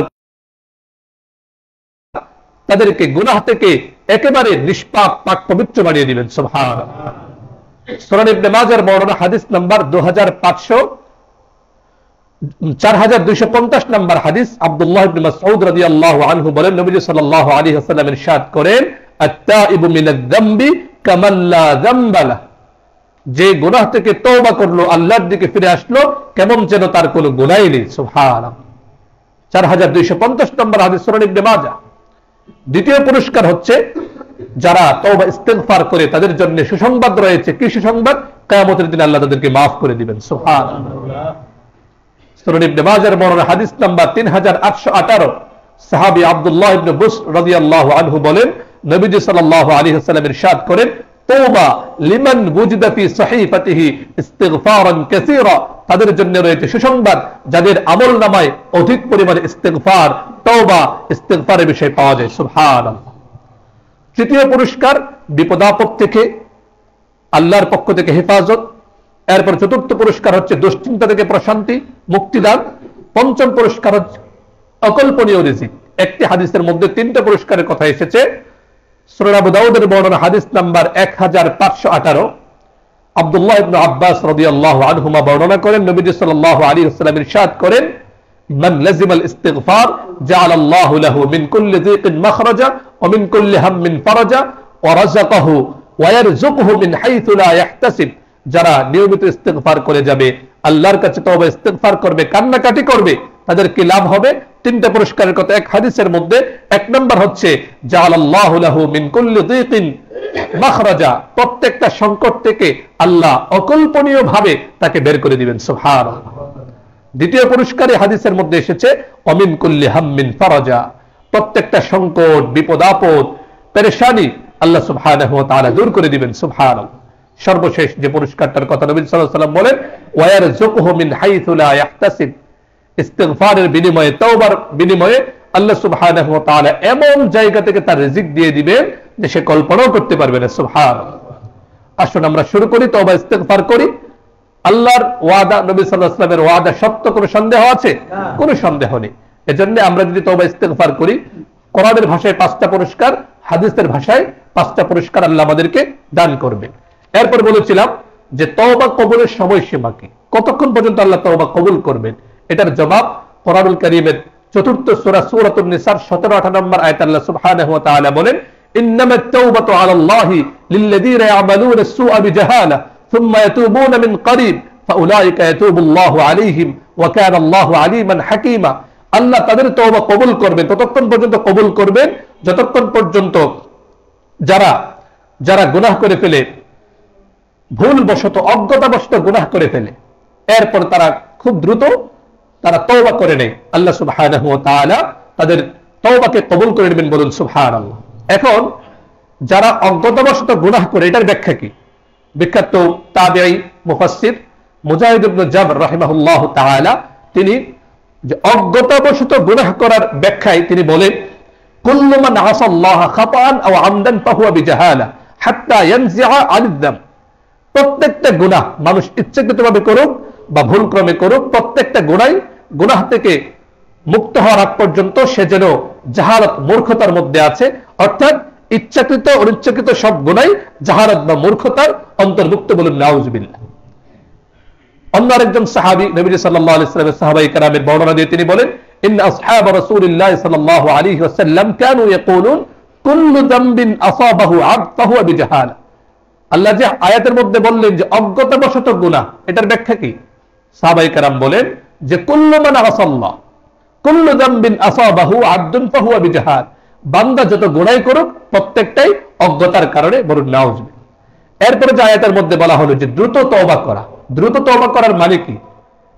তাদেরকে গুনাহ থেকে একেবারে নিষ্পাপ, পাক পবিত্র বানিয়ে দিবেন। সুবহানাল্লাহ। সুনান ইবনে মাজার বর্ণনা হাদিস নাম্বার 4250 নম্বর হাদিস, আব্দুল্লাহ ইবনে মাসউদ রাদিয়াল্লাহু আনহু বলেন, নবী সাল্লাল্লাহু আলাইহি ওয়াসাল্লাম ইরশাদ করেন, আত-তাইবু মিনাজ যামবি কামান লা যামবা লাহু, যে গুনাহ থেকে তওবা করলো, আল্লাহর দিকে ফিরে আসলো, কেমন যেন তার কোনো গুনাহই নেই। সুবহানাল্লাহ। 4250 নম্বর হাদিস, সুনান ইবনে মাজাহ। দ্বিতীয় পুরস্কার হচ্ছে যারা তওবা ইস্তেগফার করে তাদের জন্য সুসংবাদ রয়েছে। কি সুসংবাদ? কিয়ামতের দিন আল্লাহ তাদেরকে মাফ করে দিবেন। সুবহানাল্লাহ। সুনান ইবনে মাজাহর বর্ণনা হাদিস নাম্বার 3818, সাহাবী আব্দুল্লাহ ইবনে বুসর রাদিয়াল্লাহু আনহু বলেন, নবীজি সাল্লাল্লাহু আলাইহি ওয়াসাল্লাম ইরশাদ করেন, তওবা লিমান বুজিদা ফি সহিফাতিহি ইস্তিগফারান কাসীরা, তাদের জন্য রয়েছে সুসংবাদ যাদের আমলনামায় অধিক পরিমাণে ইস্তিগফার, তওবা, ইস্তিগফারের বিষয় পাওয়া যায়। সুবহানাল্লাহ। তৃতীয় পুরস্কার বিপদাপদ থেকে আল্লাহর পক্ষ থেকে হেফাজত। এরপর চতুর্থ পুরস্কার হচ্ছে দুশ্চিন্তা থেকে প্রশান্তি, মুক্তিদান। পঞ্চম পুরস্কার হচ্ছে অকল্পনীয় রিজিক। একটি হাদিসের মধ্যে তিনটা পুরস্কারের কথা এসেছে। সুনান আবু দাউদের বর্ণনা হাদিস নাম্বার 1518, আব্দুল্লাহ ইবনে আব্বাস রাদিয়াল্লাহু আনহুমা বর্ণনা করেন, নবীজি সাল্লাল্লাহু আলাইহি ওয়াসাল্লাম ইরশাদ করেন, মান লাজিমাল ইস্তিগফার জাআলাল্লাহু লাহু মিন কুল্লি যিকিন মাখরাজা ওয়া মিন কুল্লি হাম্মিন ফারাজা ওয়া রাযাকাহু ওয়া ইয়ারযুকুহু মিন হাইথু লা ইয়াহতাসিব। যারা নিয়মিত ইস্তিগফার করে যাবে, আল্লাহর কাছে তওবা ইস্তিগফার করবে, কান্নাকাটি করবে, তাদের কি লাভ হবে? তিনটা পুরস্কারের কথা এক হাদিসের মধ্যে। এক নম্বর হচ্ছে জাআলাল্লাহু লাহু মিন কুল্লি যিকিন মাখরাজা, প্রত্যেকটা সংকট থেকে আল্লাহ অকল্পনীয় ভাবে তাকে বের করে দিবেন। সুবহানাল্লাহ। দ্বিতীয় পুরস্কারে হাদিসের মধ্যে এসেছে অমিন কুল্লি হাম্মিন ফারাজা, প্রত্যেকটা সংকট, বিপদ আপদ, পেরেশানি আল্লাহ সুবহানাহু ওয়া তাআলা দূর করে দিবেন। সুবহানাল্লাহ। সর্বশেষ যে পুরস্কারটার কথা নবী সাল্লাল্লাহু আলাইহি ওয়াসাল্লাম বলেন, ওয়া ইয়ারযুকুহু মিন হাইথু লা ইয়াহতাসিব, ইস্তিগফারের বিনিময়ে, তওবার বিনিময়ে আল্লাহ সুবহানাহু ওয়া তাআলা এমন জায়গা থেকে তার রিজিক দিয়ে দিবেন যে সে কল্পনাও করতে পারবে না। সুবহানাল্লাহ। আসুন আমরা শুরু করি, তওবা ইস্তিগফার করি। আল্লাহর ওয়াদা, নবী সাল্লাল্লাহু আলাইহি ওয়াসাল্লামের ওয়াদা সত্য, কোনো সন্দেহ আছে? কোনো সন্দেহ নেই। এজন্য আমরা যদি তওবা ইস্তিগফার করি, কোরআনের ভাষায় 5টা পুরস্কার, হাদিসের ভাষায় 5টা পুরস্কার আল্লাহ আমাদেরকে দান করবেন। এরপর বলেছিলাম যে তওবা কবুলের সময়সীমা কি, কতক্ষণ পর্যন্ত আল্লাহ তওবা কবুল করবেন। এটার জবাব কোরআনুল কারীমের 4th সূরা সূরাতুন নিসার 17-18 নম্বর আয়াতে আল্লাহ সুবহানাহু ওয়া তাআলা বলেন, ইন্নামাত তাওবাতু আলাল্লাহি লিল্লাযীনা ইয়ামালুনা আস-সুআ বিজাহালা সুম্মা ইয়াতুবুনা মিন করিব ফাউলাইকা ইয়াতুবুল্লাহু আলাইহিম ওয়া কানা আল্লাহু আলিমান হাকীমা। আল্লাহ তাদের তওবা কবুল করবেন, ততক্ষণ পর্যন্ত কবুল করবেন যতক্ষণ পর্যন্ত যারা গুনাহ করে ফেলে, ভুলবশত, অজ্ঞতাবশত গুনাহ করে ফেলে, এরপর তারা খুব দ্রুত তারা তওবা করে নেয়, আল্লাহ সুবহানাহু ওয়া তাআলা তাদের তওবাকে কবুল করে নেবেন। বলুন সুবহানাল্লাহ। এখন যারা অজ্ঞতাবশত গুনাহ করে, এটার ব্যাখ্যা কি? বিখ্যাত তাবেঈ মুফাসসির মুজাহিদ ইবনে জাবর রাহিমাহুল্লাহ তাআলা, তিনি যে অজ্ঞতাবশত গুনাহ করার ব্যাখ্যায় তিনি বলেন, কুল্লু মান আসাল্লাহ খাতাআন আও আমদান ফাহুয়া বিজাহালা হাত্তা ইয়ানজিআ আনিদ যাম। প্রত্যেকটা গুনাহ মানুষ ইচ্ছাকৃতভাবে করুক বা ভুলক্রমে করুক, প্রত্যেকটা গুনাহ থেকে মুক্ত হওয়ার আগ পর্যন্ত সে যেন জাহালাত, মূর্খতার মধ্যে আছে। অর্থাৎ ইচ্ছাকৃত অনিচ্ছাকৃত সব গুনাহ জাহালাত বা মূর্খতার অন্তর্ভুক্ত। বলুন নাউজুবিল্লাহ। অন্য আরেকজন সাহাবী নবী সাল্লাল্লাহু আলাইহি ওয়াসাল্লামের সাহাবায়ে কেরামের বর্ণনা দিয়ে তিনি বলেন, ইন্না আসহাব রাসূলিল্লাহ সাল্লাল্লাহু আলাইহি ওয়াসাল্লাম কানু ইয়াকুলুন কুল্লু যামবিন আসাবাহু আবদ ফাহুয়া বিজাহালা। আল্লাহ যে আয়াতের মধ্যে বললেন যে অজ্ঞতাবশত গুনাহ, এটার ব্যাখ্যা কি? সাহাবায়ে কেরাম বলেন যে কুল্লু মান আসাল্লাহ, কুল্লু যামবিন আসাবাহু আবদুন ফাহুয়া বিজাহাল, বান্দা যত গুনাহ করুক প্রত্যেকটাই অজ্ঞতার কারণে। বলুন নাউজুবিল্লাহ। এরপরে যে আয়াতের মধ্যে বলা হলো যে দ্রুত তওবা করা, দ্রুত তওবা করার মানে কি?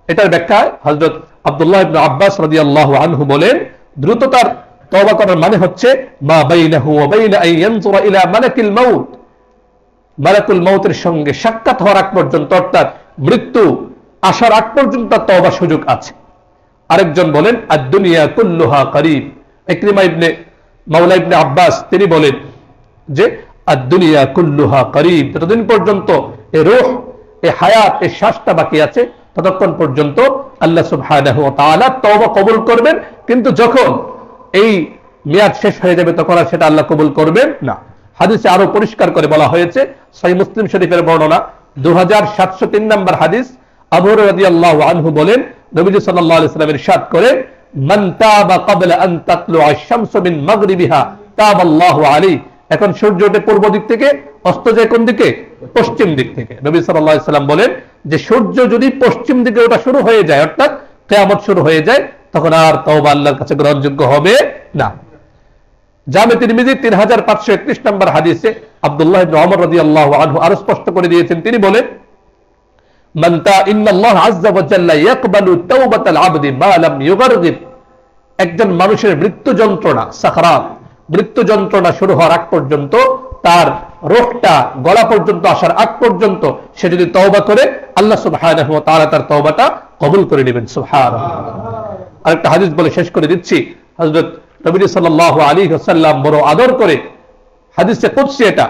এটার ব্যাখ্যা হযরত আব্দুল্লাহ ইবনে আব্বাস রাদিয়াল্লাহু আনহু বলেন, দ্রুততার তওবা করার মানে হচ্ছে মা বাইনাহু ওয়া বাইনা আন ইয়ানজুরা ইলা মালাকিল মাউত, মালাকুল মাউতের সঙ্গে সাক্ষাৎ হওয়ার আগ পর্যন্ত, অর্থাৎ মৃত্যু আসার আগ পর্যন্ত তওবার সুযোগ আছে। আরেকজন বলেন আদ-দুনিয়া কুল্লুহা করিব। ইকরিমা ইবনে মাওলা ইবনে আব্বাস তিনি বলেন যে আদ-দুনিয়া কুল্লুহা করিব, যতদিন পর্যন্ত এই রূহ, এই হায়াত, এই শ্বাসটা বাকি আছে ততক্ষণ পর্যন্ত আল্লাহ সুবহানাহু ওয়া তাআলা তওবা কবুল করবেন। কিন্তু যখন এই মেয়াদ শেষ হয়ে যাবে তখন আর সেটা আল্লাহ কবুল করবেন না। হাদিসে আরো পরিষ্কার করে বলা হয়েছে, সহিহ মুসলিম শরীফের বর্ণনা 2703 নম্বর হাদিস, আবু হুরায়রা রাদিয়াল্লাহু আনহু বলেন, নবীজি সাল্লাল্লাহু আলাইহি ওয়াসাল্লাম ইরশাদ করেন, মান তাবা ক্বাবলা আন তাতলুআ আশ-শামসু মিন মাগরিবিহা তাবাল্লাহু আলাইহি। এখন সূর্য ওঠে পূর্ব দিক থেকে, অস্ত যায় কোন দিকে? পশ্চিম দিক থেকে। নবী সাল্লাল্লাহু আলাইহি সাল্লাম বলেন যে সূর্য যদি পশ্চিম দিকে ওঠা শুরু হয়ে যায়, অর্থাৎ কিয়ামত শুরু হয়ে যায়, তখন আর তওবা আল্লাহর কাছে গ্রহণযোগ্য হবে না। জামে তিরমিজি 3531 নম্বর হাদিসে আব্দুল্লাহ ইবনে ওমর রাদিয়াল্লাহু আনহু আরো স্পষ্ট করে দিয়েছেন, তিনি বলেন, মানতা ইন্নাল্লাহ আযজা ওয়া জাল্লা ইয়াকবালু তাওবাতাল আবদি মা লাম ইউগারগিব। একজন মানুষের মৃত্যু যন্ত্রণা, সাকরাত, মৃত্যু যন্ত্রণা শুরু হওয়ার আগ পর্যন্ত, তার রোগটা গলা পর্যন্ত আসার আগ পর্যন্ত সে যদি তওবা করে, আল্লাহ সুবহানাহু ওয়া তাআলা তার তওবাটা কবুল করে নেবেন। সুবহানাল্লাহ। আরেকটা হাদিস বলে শেষ করে দিচ্ছি। হযরত নবী সাল্লাল্লাহু আলাইহি ওয়াসাল্লাম বড় আদর করে, হাদিসে কুদসি, এটা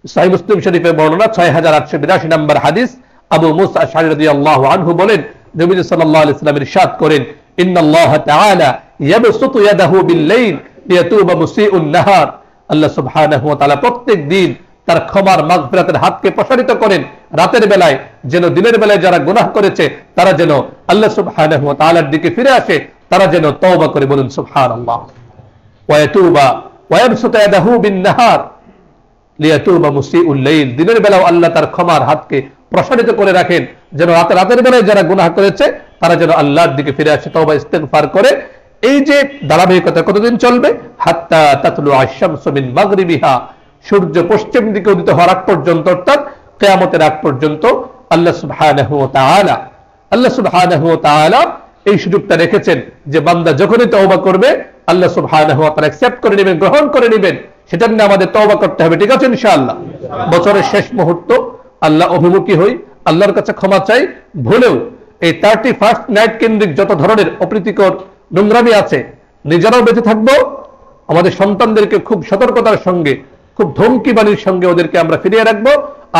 সহিহ মুসলিম শরীফের বর্ণনা, 6882 নম্বর হাদিস। আবু মুসা আশআরী রাদিয়াল্লাহু আনহু বলেন, নবী সাল্লাল্লাহু আলাইহি ওয়াসাল্লাম ইরশাদ করেন, ইন্নাল্লাহ তাআলা ইয়াবসুতু ইয়াদাহু বিল-লাইল লিয়াতুবা মুসিউন নাহার। আল্লাহ সুবহানাহু ওয়া তাআলা প্রত্যেক দিন তার ক্ষমার মাগফিরাতের হাতকে প্রসারিত করেন রাতের বেলায়, যেন দিনের বেলায় যারা গুনাহ করেছে তারা যেন আল্লাহ সুবহানাহু ওয়া তাআলার দিকে ফিরে আসে, তারা যেন তওবা করে। বলুন সুবহানাল্লাহ। ওয়া ইয়াতুবা ওয়া ইয়াবসুতু ইয়াদাহু বিন-নাহার লিয়াতুবা মুসিউল লাইল। দিনের বেলাও আল্লাহ তার ক্ষমার হাতকে প্রসারিত করে রাখেন, যেন রাতের বেলায় যারা গুনাহ করেছে তারা যেন আল্লাহর দিকে ফিরে আসে, তওবা ইস্তিগফার করে। এই যে ধারাবাহিকতা কতদিন চলবে? হাত্তা তাতলু আশ-শামসু মিন মাগরিবিহা, সূর্য পশ্চিম দিকে উদিত হওয়ার আগ পর্যন্ত, অর্থাৎ কিয়ামতের আগ পর্যন্ত আল্লাহ সুবহানাহু ওয়া তাআলা এই সুযোগটা রেখেছেন যে বান্দা যখনই তওবা করবে আল্লাহ সুবহানাহু ওয়া তাআলা অ্যাকসেপ্ট করে নেবেন, গ্রহণ করে নেবেন। সেটা নিয়ে আমাদের তওবা করতে হবে, ঠিক আছে ইনশাআল্লাহ। বছরের শেষ মুহূর্ত আল্লাহ অভিমুখী হই, আল্লাহর কাছে ক্ষমা চাই। ভুলেও এই 31st নাইট কেন্দ্রিক যত ধরনের অপ্রীতিকর নোংরামি আছে, নিজেরাও বেঁচে থাকবো, আমাদের সন্তানদেরকে খুব সতর্কতার সঙ্গে, খুব ধমকি বাণীর সঙ্গে ওদেরকে আমরা ফিরিয়ে রাখবো,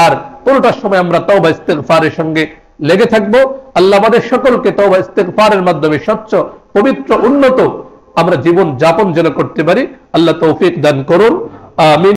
আর পুরোটার সময় আমরা তওবা ইস্তিগফারের সঙ্গে লেগে থাকবো। আল্লাহ আমাদের সকলকে তওবা ইস্তিগফারের মাধ্যমে স্বচ্ছ, পবিত্র, উন্নত আমরা জীবন যাপন যেন করতে পারি, আল্লাহ তৌফিক দান করুন। আমিন।